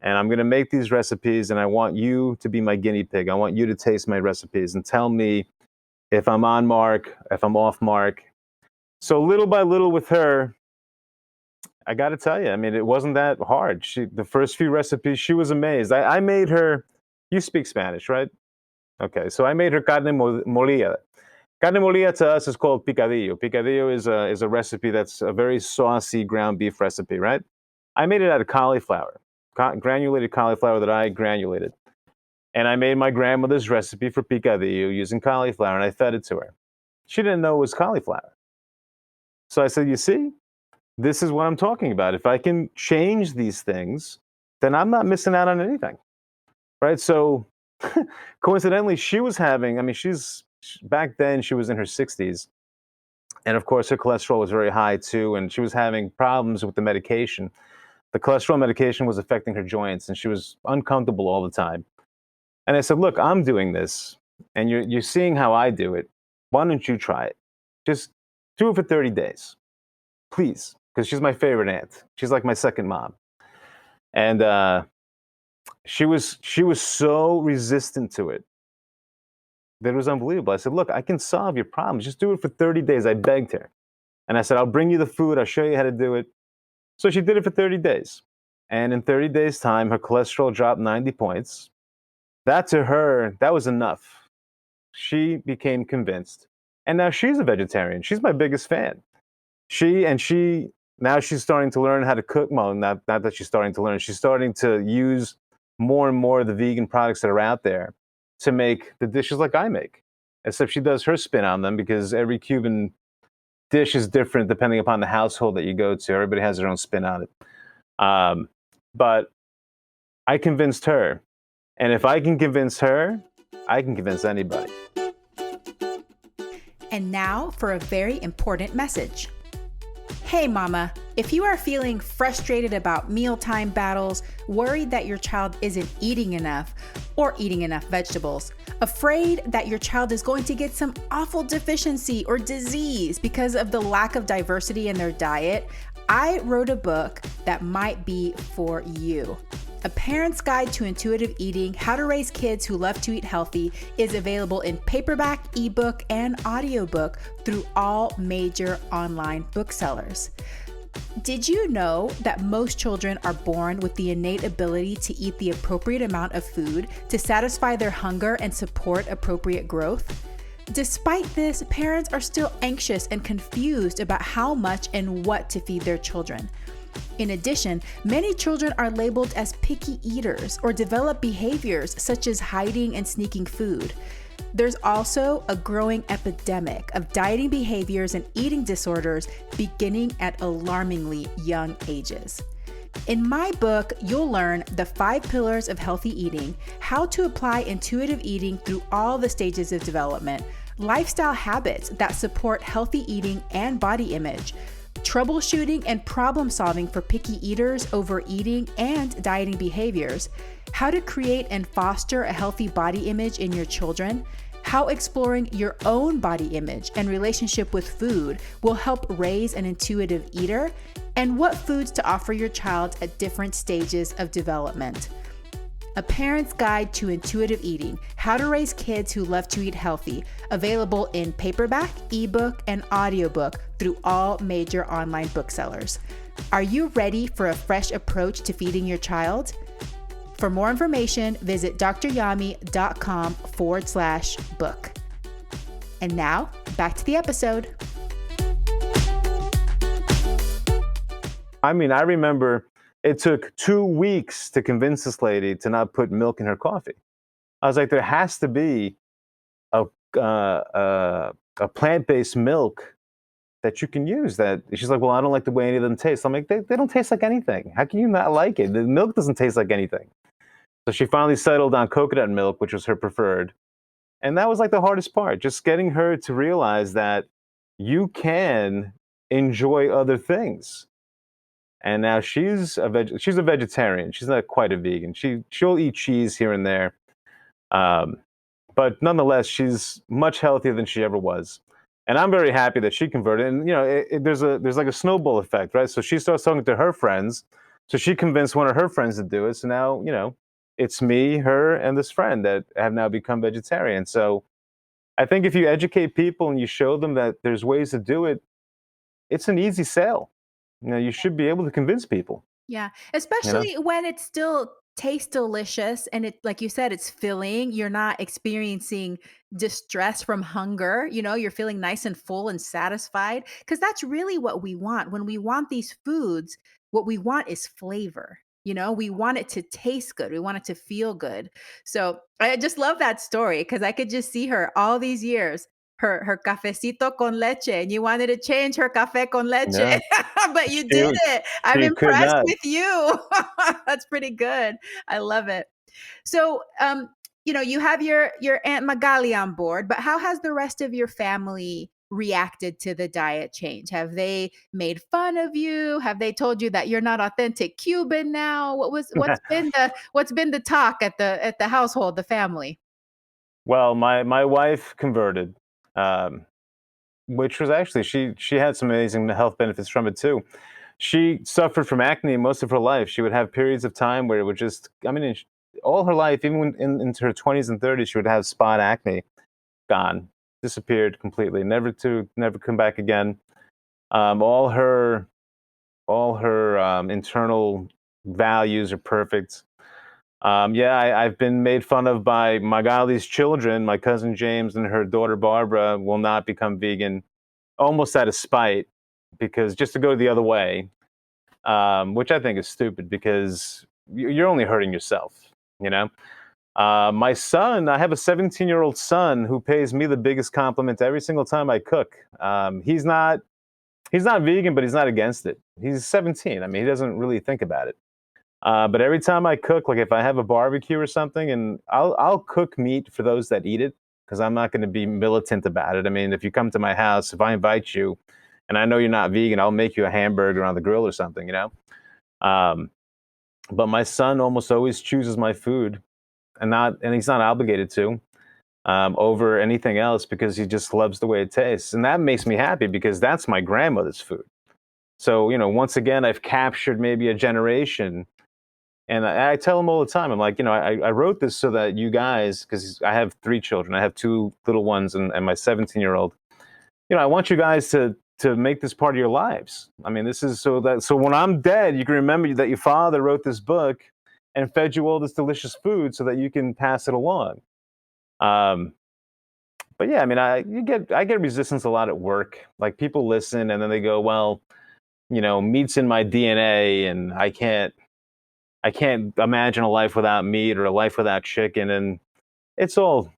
and I'm going to make these recipes, and I want you to be my guinea pig. I want you to taste my recipes and tell me if I'm on mark, if I'm off mark. So little by little with her, I got to tell you, I mean, it wasn't that hard. The first few recipes, she was amazed. I made her. You speak Spanish, right? Okay, so I made her carne molida. Carne molida to us is called picadillo. Picadillo is a recipe that's a very saucy ground beef recipe, right? I made it out of cauliflower, granulated cauliflower that I granulated, and I made my grandmother's recipe for picadillo using cauliflower, and I fed it to her. She didn't know it was cauliflower, so I said, "You see, this is what I'm talking about. If I can change these things, then I'm not missing out on anything." Right? So coincidentally, she was having, I mean, back then she was in her 60s. And of course, her cholesterol was very high too. And she was having problems with the medication. The cholesterol medication was affecting her joints, and she was uncomfortable all the time. And I said, look, I'm doing this, and you're seeing how I do it. Why don't you try it? Just Do it for 30 days, please, because she's my favorite aunt. She's like my second mom. And she was so resistant to it that it was unbelievable. I said, look, I can solve your problems. Just do it for 30 days. I begged her. And I said, I'll bring you the food. I'll show you how to do it. So she did it for 30 days. And in 30 days' time, her cholesterol dropped 90 points. That to her, that was enough. She became convinced. And now she's a vegetarian. She's my biggest fan. Now she's starting to learn how to cook. Well, not that she's starting to learn. She's starting to use more and more of the vegan products that are out there to make the dishes like I make. Except she does her spin on them because every Cuban dish is different depending upon the household that you go to. Everybody has their own spin on it. But I convinced her. And if I can convince her, I can convince anybody. And now for a very important message. Hey mama, if you are feeling frustrated about mealtime battles, worried that your child isn't eating enough or eating enough vegetables, afraid that your child is going to get some awful deficiency or disease because of the lack of diversity in their diet, I wrote a book that might be for you. A Parent's Guide to Intuitive Eating, How to Raise Kids Who Love to Eat Healthy is available in paperback, ebook, and audiobook through all major online booksellers. Did you know that most children are born with the innate ability to eat the appropriate amount of food to satisfy their hunger and support appropriate growth? Despite this, parents are still anxious and confused about how much and what to feed their children. In addition, many children are labeled as picky eaters or develop behaviors such as hiding and sneaking food. There's also a growing epidemic of dieting behaviors and eating disorders beginning at alarmingly young ages. In my book, you'll learn the 5 pillars of healthy eating, how to apply intuitive eating through all the stages of development, lifestyle habits that support healthy eating and body image, troubleshooting and problem solving for picky eaters, overeating, and dieting behaviors, how to create and foster a healthy body image in your children, how exploring your own body image and relationship with food will help raise an intuitive eater, and what foods to offer your child at different stages of development. A Parent's Guide to Intuitive Eating, How to Raise Kids Who Love to Eat Healthy, available in paperback, ebook, and audiobook through all major online booksellers. Are you ready for a fresh approach to feeding your child? For more information, visit dryami.com/book. And now, back to the episode. I mean, I remember it took 2 weeks to convince this lady to not put milk in her coffee. I was like, there has to be a plant-based milk that you can use. That she's like, well, I don't like the way any of them taste. I'm like, they don't taste like anything. How can you not like it? The milk doesn't taste like anything. So she finally settled on coconut milk, which was her preferred. And that was like the hardest part, just getting her to realize that you can enjoy other things. And now she's a vegetarian. She's not quite a vegan. She'll eat cheese here and there. But nonetheless, she's much healthier than she ever was. And I'm very happy that she converted. And you know, there's like a snowball effect, right? So she starts talking to her friends. So she convinced one of her friends to do it. So now, you know, it's me, her, and this friend that have now become vegetarian. So I think if you educate people and you show them that there's ways to do it, it's an easy sale. You know, you should be able to convince people. Yeah, You know? especially when it still tastes delicious and it, like you said, it's filling. You're not experiencing distress from hunger. You know, you're feeling nice and full and satisfied because that's really what we want. When we want these foods, what we want is flavor. You know, we want it to taste good. We want it to feel good. So I just love that story because I could just see her all these years, her cafecito con leche, and you wanted to change her café con leche, Yeah, but you did it. I'm she could impressed not. with you. That's pretty good. I love it. So, you know, you have your Aunt Magali on board, but how has the rest of your family reacted to the diet change? Have they made fun of you? Have they told you that you're not authentic Cuban now? What's been the talk at the household, the family? Well, my wife converted. Um, which was actually she had some amazing health benefits from it too. She suffered from acne most of her life. She would have periods of time where it would just, I mean, all her life, even when into her 20s and 30s, she would have spot acne, gone, disappeared completely, never come back again. All her internal values are perfect. Yeah, I've been made fun of by Magali's children. My cousin James and her daughter Barbara will not become vegan, almost out of spite, because just to go the other way, which I think is stupid because you're only hurting yourself, you know? My son, I have a 17-year-old son who pays me the biggest compliment every single time I cook. He's not vegan, but he's not against it. He's 17. I mean, he doesn't really think about it. But every time I cook, like if I have a barbecue or something, and I'll cook meat for those that eat it because I'm not going to be militant about it. I mean, if you come to my house, if I invite you, and I know you're not vegan, I'll make you a hamburger on the grill or something, you know. Um, but my son almost always chooses my food, and he's not obligated to over anything else because he just loves the way it tastes, and that makes me happy because that's my grandmother's food. So once again, I've captured maybe a generation. And I tell them all the time, I'm like, I wrote this so that you guys, because I have 3 children, I have 2 little ones and my 17-year-old. I want you guys to make this part of your lives. I mean, this is so when I'm dead, you can remember that your father wrote this book and fed you all this delicious food so that you can pass it along. But yeah, I mean, I get resistance a lot at work. Like people listen and then they go, well, meat's in my DNA, and I can't imagine a life without meat or a life without chicken. And it's all,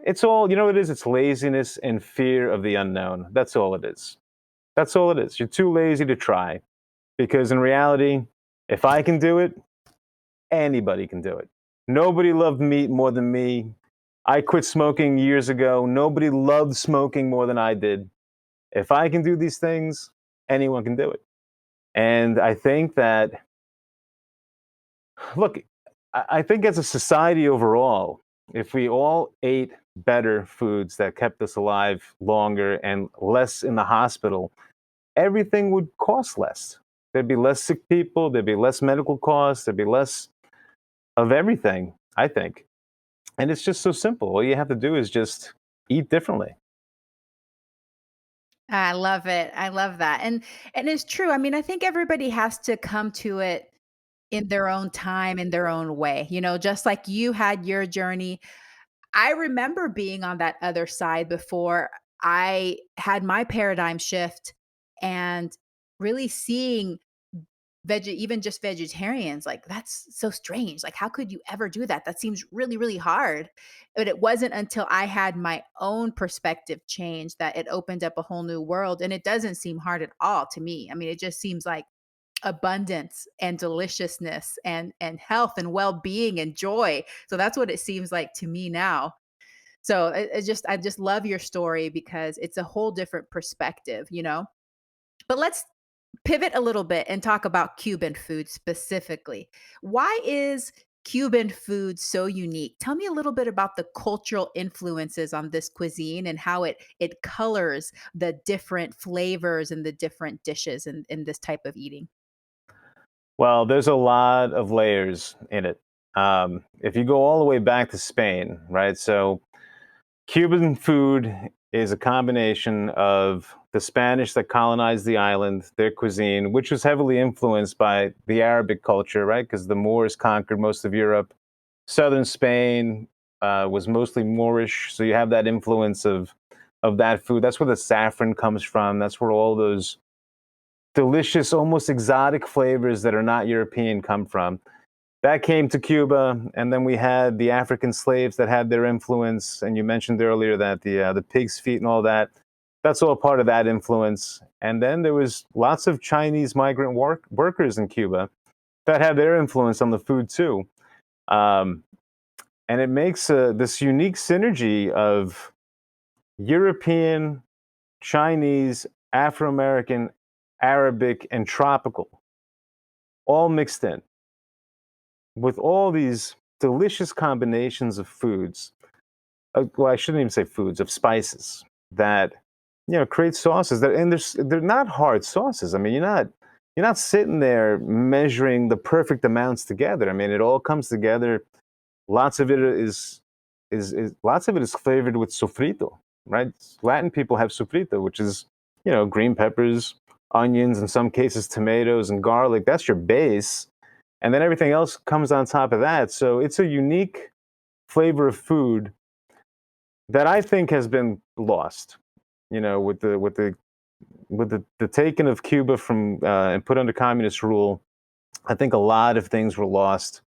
you know what it is? It's laziness and fear of the unknown. That's all it is. That's all it is. You're too lazy to try, because in reality, if I can do it, anybody can do it. Nobody loved meat more than me. I quit smoking years ago. Nobody loved smoking more than I did. If I can do these things, anyone can do it. And I think that, look, I think as a society overall, if we all ate better foods that kept us alive longer and less in the hospital, everything would cost less. There'd be less sick people, there'd be less medical costs, there'd be less of everything, I think. And it's just so simple. All you have to do is just eat differently. I love it. I love that. And it's true. I mean, I think everybody has to come to it in their own time, in their own way. Just like you had your journey. I remember being on that other side before I had my paradigm shift and really seeing even just vegetarians, like, that's so strange. Like, how could you ever do that? That seems really, really hard. But it wasn't until I had my own perspective change that it opened up a whole new world. And it doesn't seem hard at all to me. I mean, it just seems like abundance and deliciousness and health and well-being and joy. So that's what it seems like to me now. So I just love your story because it's a whole different perspective. But let's pivot a little bit and talk about Cuban food specifically. Why is Cuban food so unique? Tell me a little bit about the cultural influences on this cuisine and how it colors the different flavors and the different dishes in this type of eating. Well, there's a lot of layers in it. If you go all the way back to Spain, right? So Cuban food is a combination of the Spanish that colonized the island, their cuisine, which was heavily influenced by the Arabic culture, right? Because the Moors conquered most of Europe. Southern Spain was mostly Moorish, so you have that influence of that food. That's where the saffron comes from. That's where all those delicious, almost exotic flavors that are not European come from. That came to Cuba, and then we had the African slaves that had their influence. And you mentioned earlier that the pig's feet and all that, that's all part of that influence. And then there was lots of Chinese migrant workers in Cuba that had their influence on the food too. Um, and it makes this unique synergy of European, Chinese, Afro-American, Arabic, and tropical, all mixed in with all these delicious combinations of foods. Well, I shouldn't even say foods, of spices that, create sauces that, and they're not hard sauces. I mean, you're not sitting there measuring the perfect amounts together. I mean, it all comes together. Lots of it is lots of it is flavored with sofrito, right? Latin people have sofrito, which is green peppers, onions, in some cases tomatoes and garlic. That's your base, and then everything else comes on top of that. So it's a unique flavor of food that I think has been lost. With the taking of Cuba from and put under communist rule, I think a lot of things were lost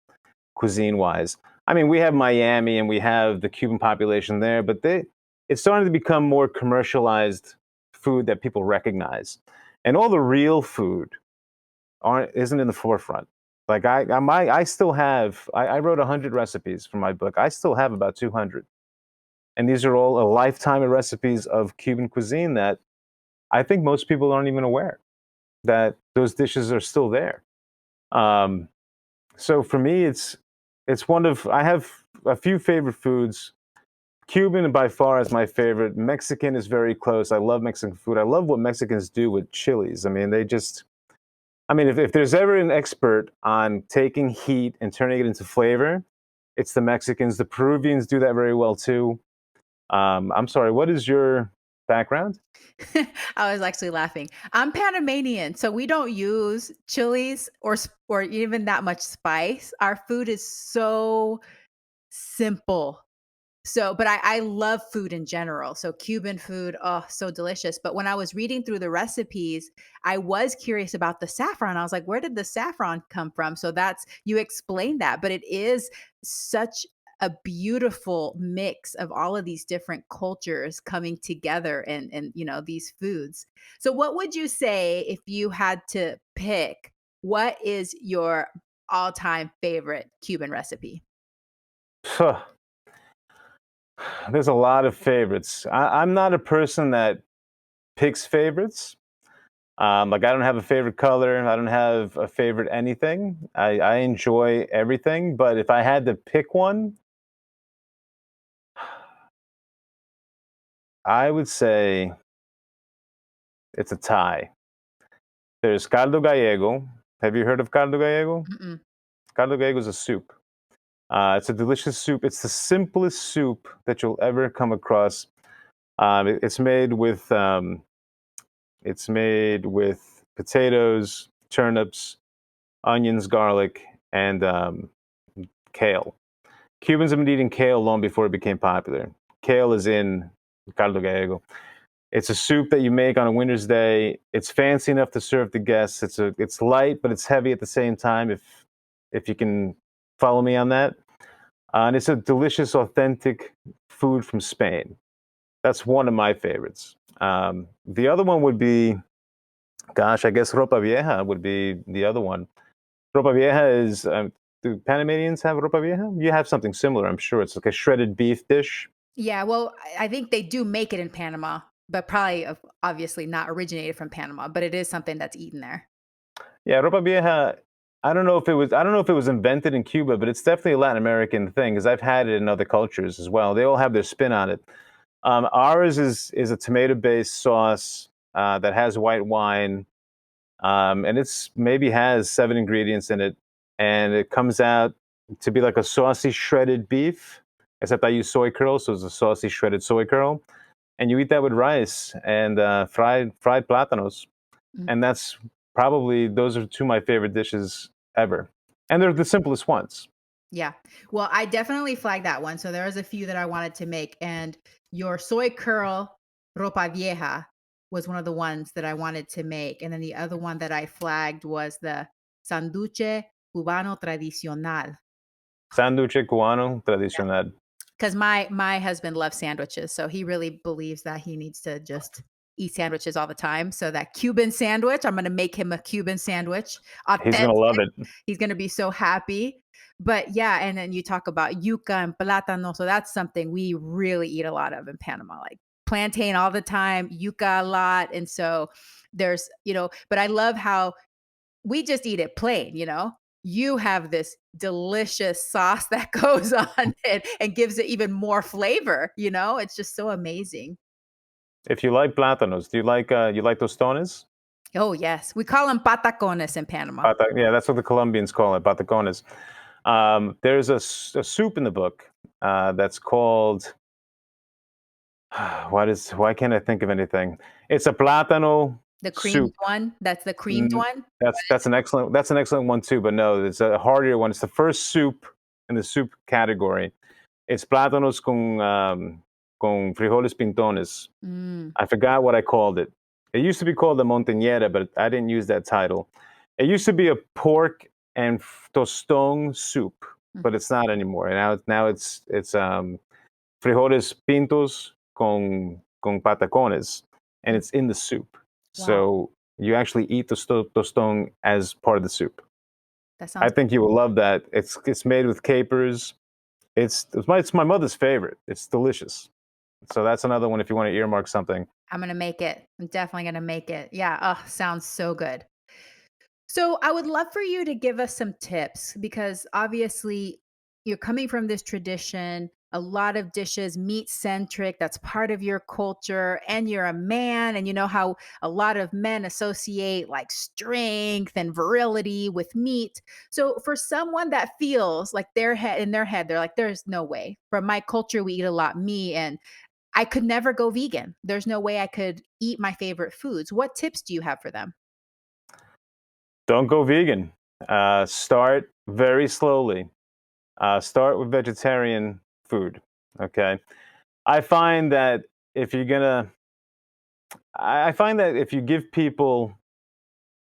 cuisine wise. I mean, we have Miami and we have the Cuban population there, but it's starting to become more commercialized food that people recognize, and all the real food isn't in the forefront. Like I still have I wrote 100 recipes for my book. I still have about 200, and these are all a lifetime of recipes of Cuban cuisine that I think most people aren't even aware that those dishes are still there. Um, so for me, it's one of I have a few favorite foods. Cuban by far is my favorite. Mexican is very close. I love Mexican food. I love what Mexicans do with chilies. I mean, if there's ever an expert on taking heat and turning it into flavor, it's the Mexicans. The Peruvians do that very well too. I'm sorry, what is your background? I was actually laughing. I'm Panamanian, so we don't use chilies or even that much spice. Our food is so simple. So, but I love food in general. So Cuban food, oh, so delicious. But when I was reading through the recipes, I was curious about the saffron. I was like, where did the saffron come from? So you explained that, but it is such a beautiful mix of all of these different cultures coming together and these foods. So what would you say if you had to pick what is your all-time favorite Cuban recipe? There's a lot of favorites. I'm not a person that picks favorites. Like I don't have a favorite color. I don't have a favorite anything. I enjoy everything, but if I had to pick one, I would say it's a tie. There's caldo gallego. Have you heard of caldo gallego? Mm-mm. Caldo gallego is a soup. It's a delicious soup. It's the simplest soup that you'll ever come across. It's made with potatoes, turnips, onions, garlic, and kale. Cubans have been eating kale long before it became popular. Kale is in caldo gallego. It's a soup that you make on a winter's day. It's fancy enough to serve to guests. It's light, but it's heavy at the same time. If you can follow me on that, and it's a delicious, authentic food from Spain. That's one of my favorites. The other one would be, gosh, I guess ropa vieja would be the other one. Ropa vieja is. Do Panamanians have ropa vieja? You have something similar, I'm sure. It's like a shredded beef dish. Yeah, well, I think they do make it in Panama, but probably obviously not originated from Panama, but it is something that's eaten there. Yeah, ropa vieja. I don't know if it was invented in Cuba, but it's definitely a Latin American thing because I've had it in other cultures as well. They all have their spin on it. Ours is a tomato-based sauce that has white wine, and it's maybe has 7 ingredients in it, and it comes out to be like a saucy shredded beef, except I use soy curl, so it's a saucy shredded soy curl, and you eat that with rice and fried plátanos, Mm. and those are two of my favorite dishes ever, and they're the simplest ones. Yeah. Well, I definitely flagged that one. So there was a few that I wanted to make, and your soy curl ropa vieja was one of the ones that I wanted to make. And then the other one that I flagged was the sanduche cubano tradicional. Sanduche cubano tradicional. Because my husband loves sandwiches, so he really believes that he needs to just eat sandwiches all the time. So that Cuban sandwich, I'm gonna make him a Cuban sandwich, He's gonna authentic. love it. He's gonna be so happy. But yeah, and then you talk about yuca and plátano, so that's something we really eat a lot of in Panama, like plantain all the time, yuca a lot, and so but I love how we just eat it plain. You have this delicious sauce that goes on it and gives it even more flavor. It's just so amazing. If you like plátanos, do you like tostones? Oh, yes. We call them patacones in Panama. Yeah, that's what the Colombians call it, patacones. There's a soup in the book that's called why can't I think of anything? It's a plátano The creamed soup. one? That's the creamed Mm, one? that's an excellent one too, but no, it's a hardier one. It's the first soup in the soup category. It's plátanos con frijoles pintones. Mm. I forgot what I called it. It used to be called the montañera, but I didn't use that title. It used to be a pork and tostón soup, but it's not anymore. Now it's frijoles pintos con patacones, and it's in the soup. Wow. So you actually eat the tostón as part of the soup. That I sounds think you will love that. It's made with capers. It's my mother's favorite. It's delicious. So that's another one if you want to earmark something. I'm gonna make it. I'm definitely gonna make it. Yeah. Oh, sounds so good. So I would love for you to give us some tips because obviously you're coming from this tradition, a lot of dishes meat centric, that's part of your culture, and you're a man, and you know how a lot of men associate like strength and virility with meat. So for someone that feels like in their head, they're like, there's no way. From my culture, we eat a lot meat and I could never go vegan. There's no way I could eat my favorite foods. What tips do you have for them? Don't go vegan. Start very slowly. Start with vegetarian food. Okay. I find that if you're gonna, I find that if you give people,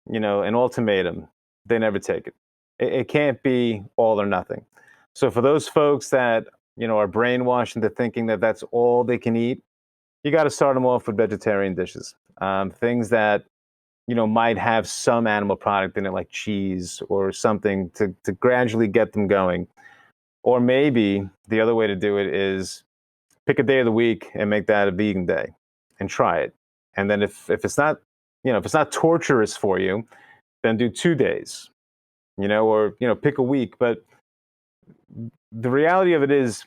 an ultimatum, they never take it. It can't be all or nothing. So for those folks that are brainwashed into thinking that that's all they can eat, you got to start them off with vegetarian dishes, things that might have some animal product in it, like cheese or something, to gradually get them going. Or maybe the other way to do it is pick a day of the week and make that a vegan day and try it. And then if it's not, if it's not torturous for you, then do 2 days, or pick a week. But the reality of it is,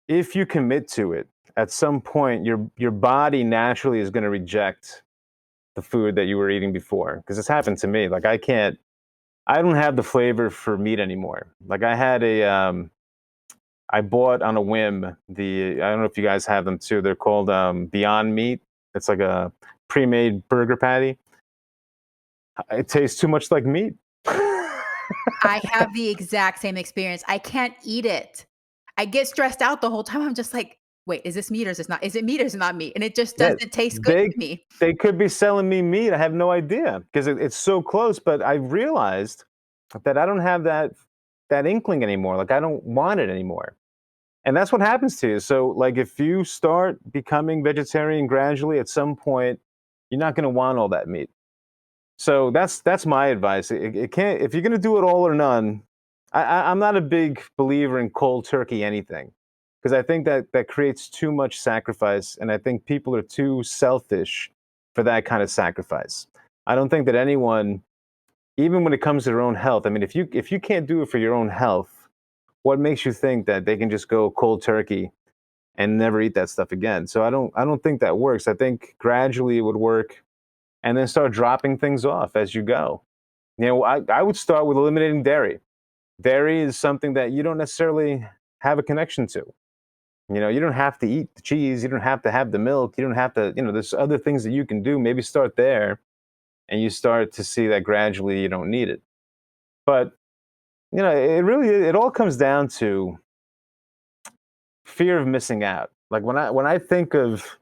if you commit to it, at some point your body naturally is going to reject the food that you were eating before, because it's happened to me. Like I don't have the flavor for meat anymore. Like I bought on a whim I don't know if you guys have them too. They're called Beyond Meat. It's like a pre-made burger patty. It tastes too much like meat. I have the exact same experience. I can't eat it. I get stressed out the whole time. I'm just like, wait, is this meat or is this not? Is it meat or is it not meat? And it just Yeah, doesn't taste good they to me. they could be selling me meat. I have no idea because it's so close. But I realized that I don't have that inkling anymore. Like I don't want it anymore. And that's what happens to you. So, like, if you start becoming vegetarian gradually, at some point, you're not going to want all that meat. So that's my advice. It can't if you're going to do it all or none. I'm not a big believer in cold turkey anything, because I think that creates too much sacrifice, and I think people are too selfish for that kind of sacrifice. I don't think that anyone, even when it comes to their own health, I mean, if you can't do it for your own health, what makes you think that they can just go cold turkey and never eat that stuff again? So I don't think that works. I think gradually it would work, and then start dropping things off as you go. I would start with eliminating dairy. Dairy is something that you don't necessarily have a connection to. You don't have to eat the cheese, you don't have to have the milk, you don't have to, there's other things that you can do. Maybe start there, and you start to see that gradually you don't need it. But it all comes down to fear of missing out. Like when I think of,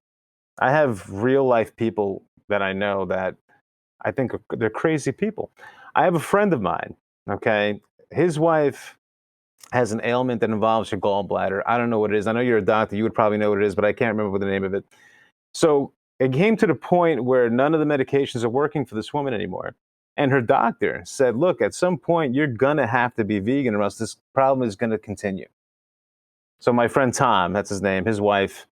I have real life people that I know that I think they're crazy people. I have a friend of mine. Okay, his wife has an ailment that involves her gallbladder. I don't know what it is. I know you're a doctor. You would probably know what it is, but I can't remember the name of it. So it came to the point where none of the medications are working for this woman anymore. And her doctor said, look, at some point, you're going to have to be vegan, or else this problem is going to continue. So my friend Tom, that's his name, his wife,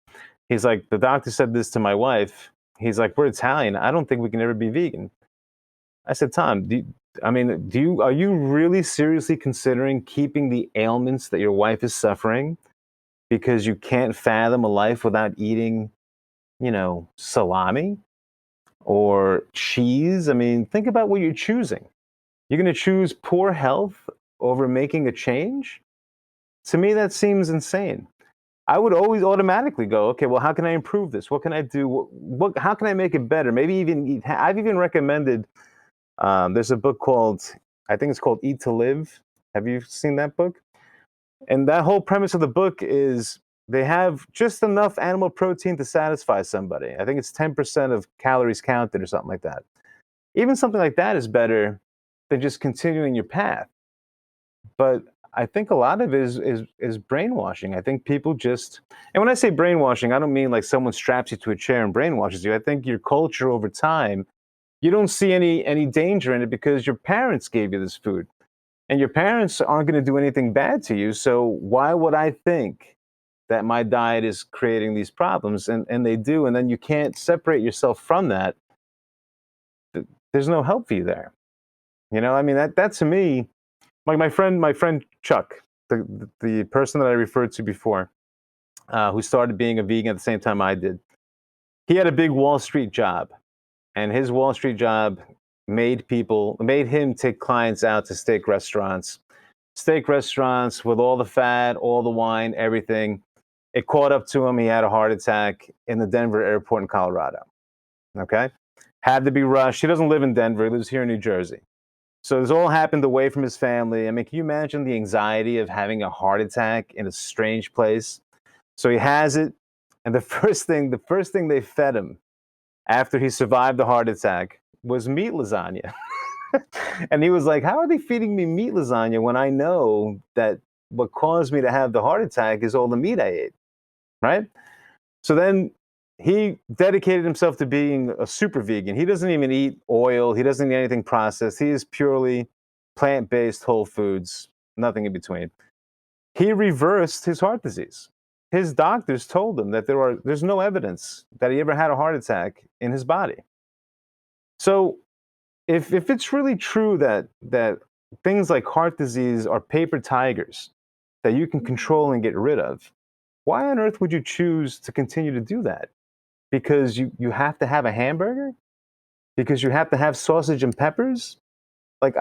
he's like, the doctor said this to my wife. He's like, we're Italian. I don't think we can ever be vegan. I said, Tom, are you really seriously considering keeping the ailments that your wife is suffering because you can't fathom a life without eating, salami or cheese. I mean, think about what you're choosing. You're going to choose poor health over making a change? To me, that seems insane. I would always automatically go, okay, well, how can I improve this? What can I do? How can I make it better? Maybe I've even recommended, there's a book called, I think it's called Eat to Live. Have you seen that book? And that whole premise of the book is they have just enough animal protein to satisfy somebody. I think it's 10% of calories counted or something like that. Even something like that is better than just continuing your path. But I think a lot of it is brainwashing. I think people just, and when I say brainwashing, I don't mean like someone straps you to a chair and brainwashes you. I think your culture over time, you don't see any danger in it because your parents gave you this food. And your parents aren't going to do anything bad to you. So why would I think that my diet is creating these problems? And they do. And then you can't separate yourself from that. There's no help for you there. I mean, that to me, like my friend Chuck, the person that I referred to before, who started being a vegan at the same time I did, he had a big Wall Street job. And his Wall Street job made him take clients out to steak restaurants with all the fat, all the wine, everything. It caught up to him. He had a heart attack in the Denver airport in Colorado. Okay. Had to be rushed. He doesn't live in Denver. He lives here in New Jersey. So this all happened away from his family. I mean, can you imagine the anxiety of having a heart attack in a strange place? So he has it. And the first thing they fed him after he survived the heart attack was meat lasagna. And he was like, how are they feeding me meat lasagna when I know that what caused me to have the heart attack is all the meat I ate? Right? So then he dedicated himself to being a super vegan. He doesn't even eat oil, he doesn't eat anything processed. He is purely plant based, whole foods, nothing in between. He reversed his heart disease. His doctors told him that there's no evidence that he ever had a heart attack in his body. So if it's really true that things like heart disease are paper tigers that you can control and get rid of, why on earth would you choose to continue to do that? Because you have to have a hamburger? Because you have to have sausage and peppers? Like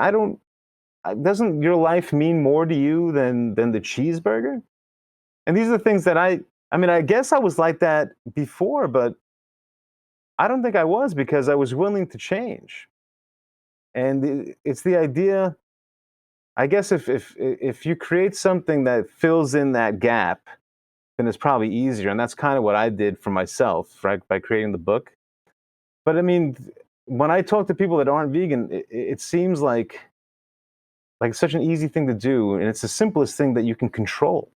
doesn't your life mean more to you than the cheeseburger? And these are the things that I mean, I guess I was like that before, but I don't think I was because I was willing to change. And it's the idea, I guess if you create something that fills in that gap, then it's probably easier. And that's kind of what I did for myself, right? By creating the book. But I mean, when I talk to people that aren't vegan, it seems like such an easy thing to do, and it's the simplest thing that you can control,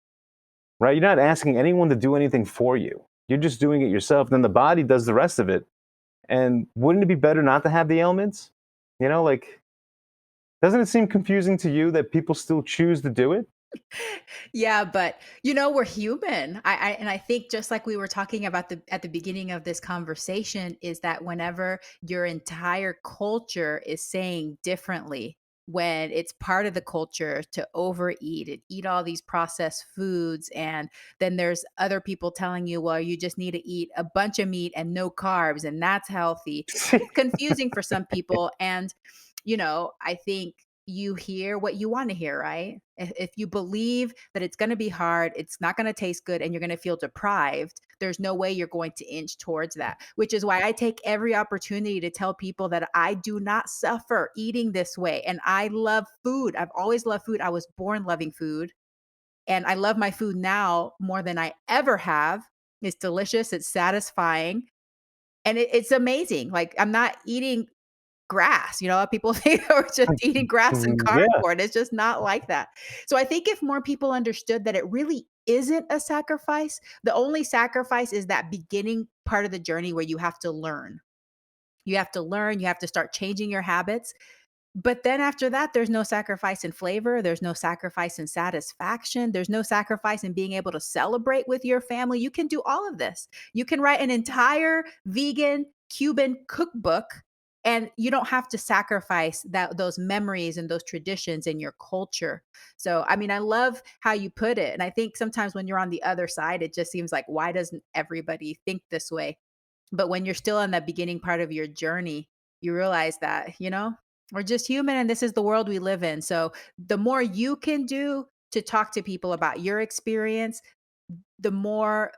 right? You're not asking anyone to do anything for you. You're just doing it yourself. Then the body does the rest of it. And wouldn't it be better not to have the ailments? Like, doesn't it seem confusing to you that people still choose to do it? Yeah, but we're human. I think just like we were talking about at the beginning of this conversation, is that whenever your entire culture is saying differently, when it's part of the culture to overeat and eat all these processed foods, and then there's other people telling you, well, you just need to eat a bunch of meat and no carbs, and that's healthy. It's confusing for some people. And I think you hear what you want to hear, right? If you believe that it's going to be hard, it's not going to taste good, and you're going to feel deprived, there's no way you're going to inch towards that, which is why I take every opportunity to tell people that I do not suffer eating this way. And I love food. I've always loved food. I was born loving food. And I love my food now more than I ever have. It's delicious, it's satisfying, and it's amazing. Like, I'm not eating grass. People think we're just eating grass and Yeah. cardboard. It's just not like that. So I think if more people understood that it really isn't a sacrifice, the only sacrifice is that beginning part of the journey where you have to learn. You have to learn, you have to start changing your habits. But then after that, there's no sacrifice in flavor. There's no sacrifice in satisfaction. There's no sacrifice in being able to celebrate with your family. You can do all of this. You can write an entire vegan Cuban cookbook, and you don't have to sacrifice those memories and those traditions in your culture. So, I mean, I love how you put it. And I think sometimes when you're on the other side, it just seems like, why doesn't everybody think this way? But when you're still on that beginning part of your journey, you realize that, we're just human and this is the world we live in. So the more you can do to talk to people about your experience, the more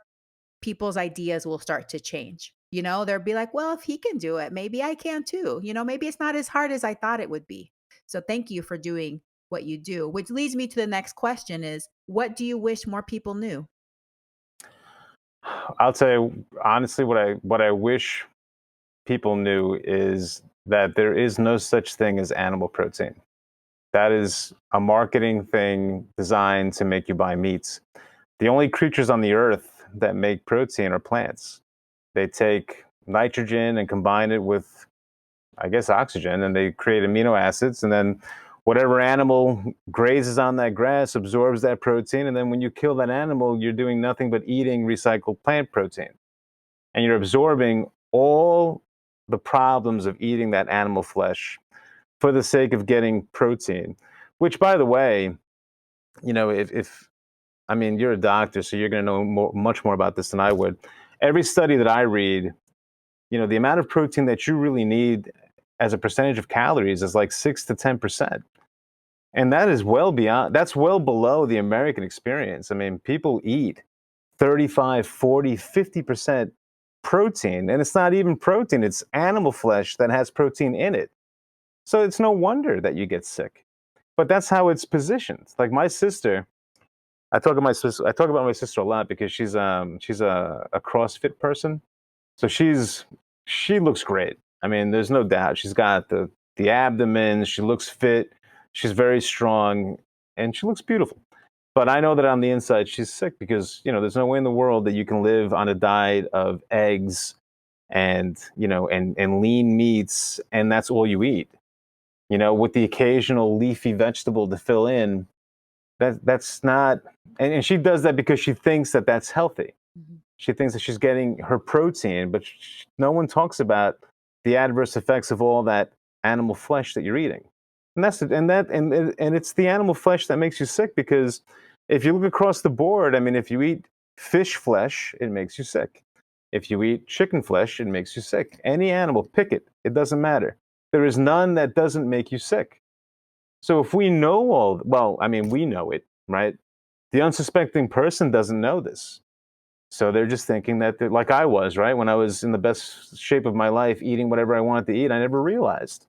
people's ideas will start to change. They'll be like, well, if he can do it, maybe I can too. Maybe it's not as hard as I thought it would be. So thank you for doing what you do, which leads me to the next question is, what do you wish more people knew? I'll tell you honestly, what I wish people knew is that there is no such thing as animal protein. That is a marketing thing designed to make you buy meats. The only creatures on the earth that make protein are plants. They take nitrogen and combine it with, I guess, oxygen, and they create amino acids. And then whatever animal grazes on that grass absorbs that protein. And then when you kill that animal, you're doing nothing but eating recycled plant protein. And you're absorbing all the problems of eating that animal flesh for the sake of getting protein, which, by the way, if I mean, you're a doctor, so you're going to know much more about this than I would. Every study that I read, the amount of protein that you really need as a percentage of calories is like 6 to 10%. And that's well below the American experience. I mean, people eat 35, 40, 50% protein, and it's not even protein, it's animal flesh that has protein in it. So it's no wonder that you get sick. But that's how it's positioned. Like my sister, I talk about my sister a lot because she's a CrossFit person. So she looks great. I mean, there's no doubt. She's got the abdomen, she looks fit, she's very strong, and she looks beautiful. But I know that on the inside she's sick because, there's no way in the world that you can live on a diet of eggs and, and lean meats and that's all you eat. With the occasional leafy vegetable to fill in. That's not, and she does that because she thinks that that's healthy. Mhm. She thinks that she's getting her protein, but no one talks about the adverse effects of all that animal flesh that you're eating. And it's the animal flesh that makes you sick because if you look across the board, I mean, if you eat fish flesh, it makes you sick. If you eat chicken flesh, it makes you sick. Any animal, pick it. It doesn't matter. There is none that doesn't make you sick. So if we know we know it, right? The unsuspecting person doesn't know this. So they're just thinking that like I was, right? When I was in the best shape of my life, eating whatever I wanted to eat, I never realized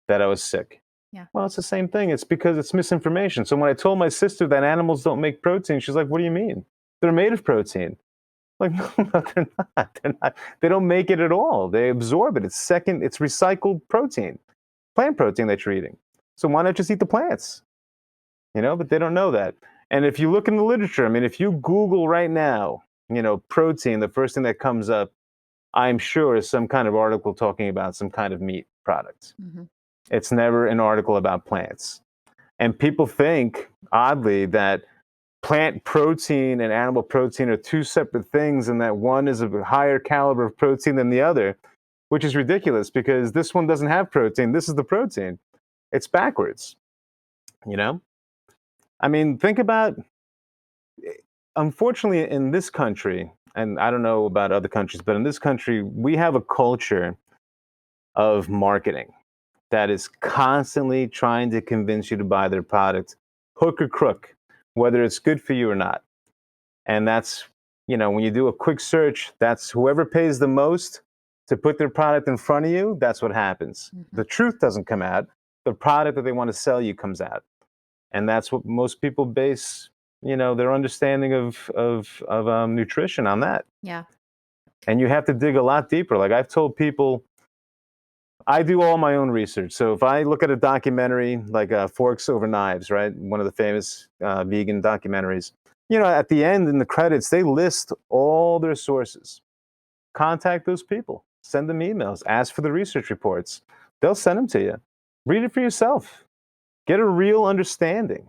that I was sick. Yeah. Well, it's the same thing. It's because it's misinformation. So when I told my sister that animals don't make protein, she's like, what do you mean? They're made of protein. Like, no, they're not. They're not. They don't make it at all. They absorb it. It's recycled protein, plant protein that you're eating. So why not just eat the plants? But they don't know that. And if you look in the literature, I mean, if you Google right now, protein, the first thing that comes up, I'm sure, is some kind of article talking about some kind of meat product. Mm-hmm. It's never an article about plants. And people think, oddly, that plant protein and animal protein are two separate things and that one is a higher caliber of protein than the other, which is ridiculous because this one doesn't have protein. This is the protein. It's backwards. I mean, think about, unfortunately, in this country, and I don't know about other countries, but in this country, we have a culture of marketing that is constantly trying to convince you to buy their product, hook or crook, whether it's good for you or not. And that's, when you do a quick search, that's whoever pays the most to put their product in front of you, that's what happens. Mm-hmm. The truth doesn't come out. The product that they want to sell you comes out. And that's what most people base, their understanding of nutrition on that. Yeah. And you have to dig a lot deeper. Like I've told people, I do all my own research. So if I look at a documentary like Forks Over Knives, right, one of the famous vegan documentaries, at the end in the credits, they list all their sources. Contact those people. Send them emails. Ask for the research reports. They'll send them to you. Read it for yourself. Get a real understanding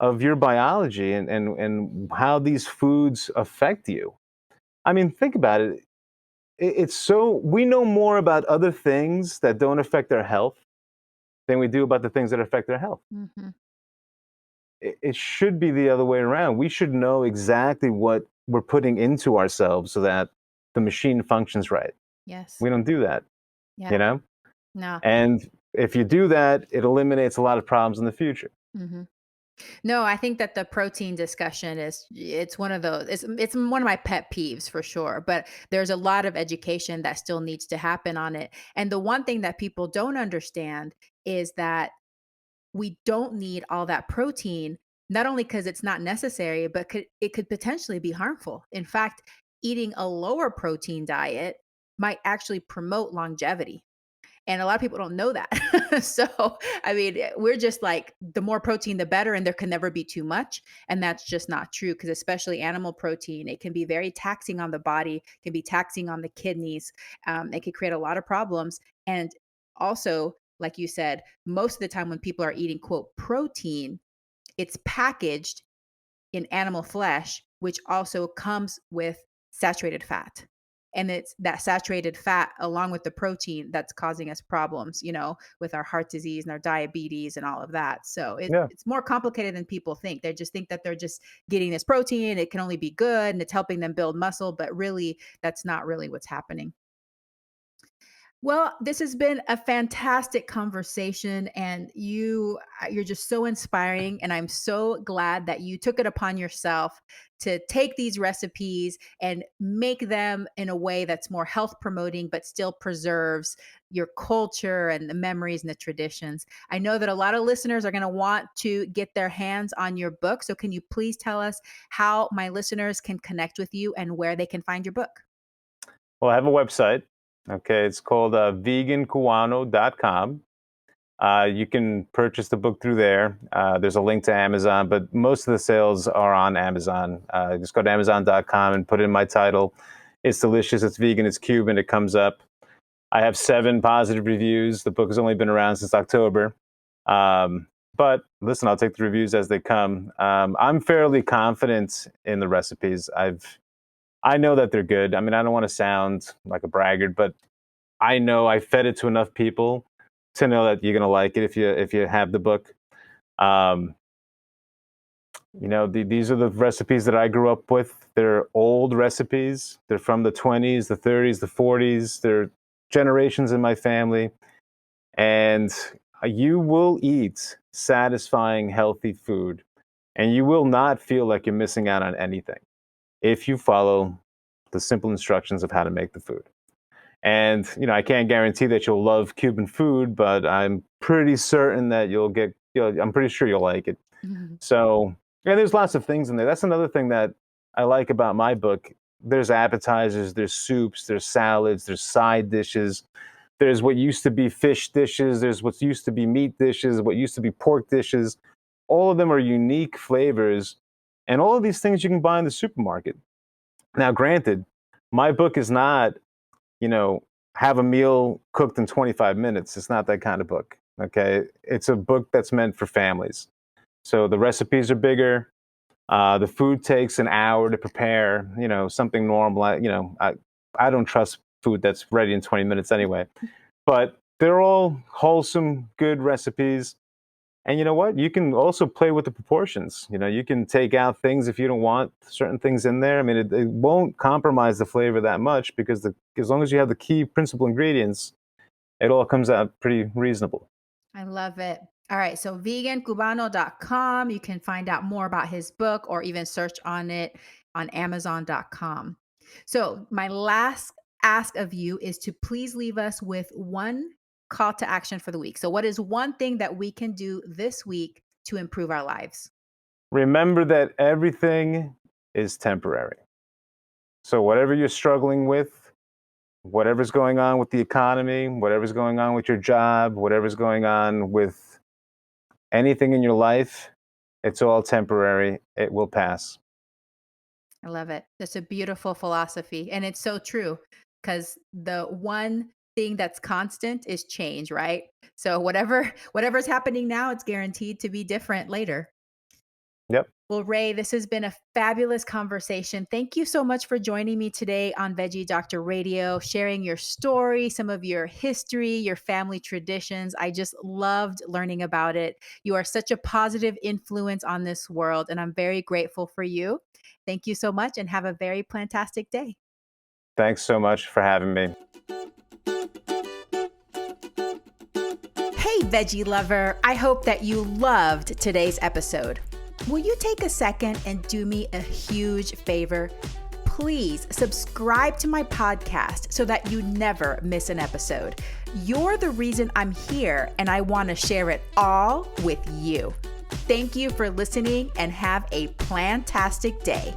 of your biology and how these foods affect you. I mean, think about it. We know more about other things that don't affect our health than we do about the things that affect our health. Mm-hmm. It should be the other way around. We should know exactly what we're putting into ourselves so that the machine functions right. Yes. We don't do that, Yeah. you know? No. And if you do that, it eliminates a lot of problems in the future. hmm No, I think that the protein discussion it's one of those it's one of my pet peeves for sure, but there's a lot of education that still needs to happen on it. And the one thing that people don't understand is that we don't need all that protein, not only because it's not necessary, but it could potentially be harmful. In fact, eating a lower protein diet might actually promote longevity. And a lot of people don't know that. So, I mean, we're just like the more protein, the better, and there can never be too much. And that's just not true because, especially animal protein, it can be very taxing on the body, can be taxing on the kidneys. It can create a lot of problems. And also, like you said, most of the time when people are eating, quote, protein, it's packaged in animal flesh, which also comes with saturated fat. And it's that saturated fat, along with the protein, that's causing us problems, with our heart disease and our diabetes and all of that. So Yeah. it's more complicated than people think. They just think that they're just getting this protein. It can only be good and it's helping them build muscle. But really, that's not really what's happening. Well, this has been a fantastic conversation and you're just so inspiring and I'm so glad that you took it upon yourself to take these recipes and make them in a way that's more health promoting but still preserves your culture and the memories and the traditions. I know that a lot of listeners are going to want to get their hands on your book, so can you please tell us how my listeners can connect with you and where they can find your book? Well, I have a website. Okay. It's called vegancubano.com. You can purchase the book through there. There's a link to Amazon, but most of the sales are on Amazon. Just go to Amazon.com and put in my title. It's delicious. It's vegan. It's Cuban. It comes up. I have 7 positive reviews. The book has only been around since October. But listen, I'll take the reviews as they come. I'm fairly confident in the recipes. I know that they're good. I mean, I don't want to sound like a braggart, but I know I fed it to enough people to know that you're gonna like it if you have the book. Um, these are the recipes that I grew up with. They're old recipes. They're from the 20s, the 30s, the 40s. They're generations in my family, and you will eat satisfying, healthy food, and you will not feel like you're missing out on anything if you follow the simple instructions of how to make the food. And I can't guarantee that you'll love Cuban food, but I'm pretty certain that I'm pretty sure you'll like it. Mhm. So, yeah, there's lots of things in there. That's another thing that I like about my book. There's appetizers, there's soups, there's salads, there's side dishes. There's what used to be fish dishes, there's what used to be meat dishes, what used to be pork dishes. All of them are unique flavors, and all of these things you can buy in the supermarket. Now, granted, my book is not you know, have a meal cooked in 25 minutes. It's not that kind of book. Okay. It's a book that's meant for families. So the recipes are bigger. The food takes an hour to prepare, something normal. I don't trust food that's ready in 20 minutes anyway, but they're all wholesome, good recipes. And you know what? You can also play with the proportions. You can take out things if you don't want certain things in there. I mean, it won't compromise the flavor that much because as long as you have the key principal ingredients, it all comes out pretty reasonable. I love it. All right. So vegancubano.com. You can find out more about his book or even search on it on amazon.com. So my last ask of you is to please leave us with one call to action for the week. So what is one thing that we can do this week to improve our lives? Remember that everything is temporary. So whatever you're struggling with, whatever's going on with the economy, whatever's going on with your job, whatever's going on with anything in your life, it's all temporary. It will pass. I love it. That's a beautiful philosophy. And it's so true because the one thing that's constant is change, right? So whatever's happening now, it's guaranteed to be different later. Yep. Well, Ray, this has been a fabulous conversation. Thank you so much for joining me today on Veggie Doctor Radio, sharing your story, some of your history, your family traditions. I just loved learning about it. You are such a positive influence on this world, and I'm very grateful for you. Thank you so much and have a very plantastic day. Thanks so much for having me. Hey, veggie lover. I hope that you loved today's episode. Will you take a second and do me a huge favor? Please subscribe to my podcast so that you never miss an episode. You're the reason I'm here, and I want to share it all with you. Thank you for listening, and have a plantastic day.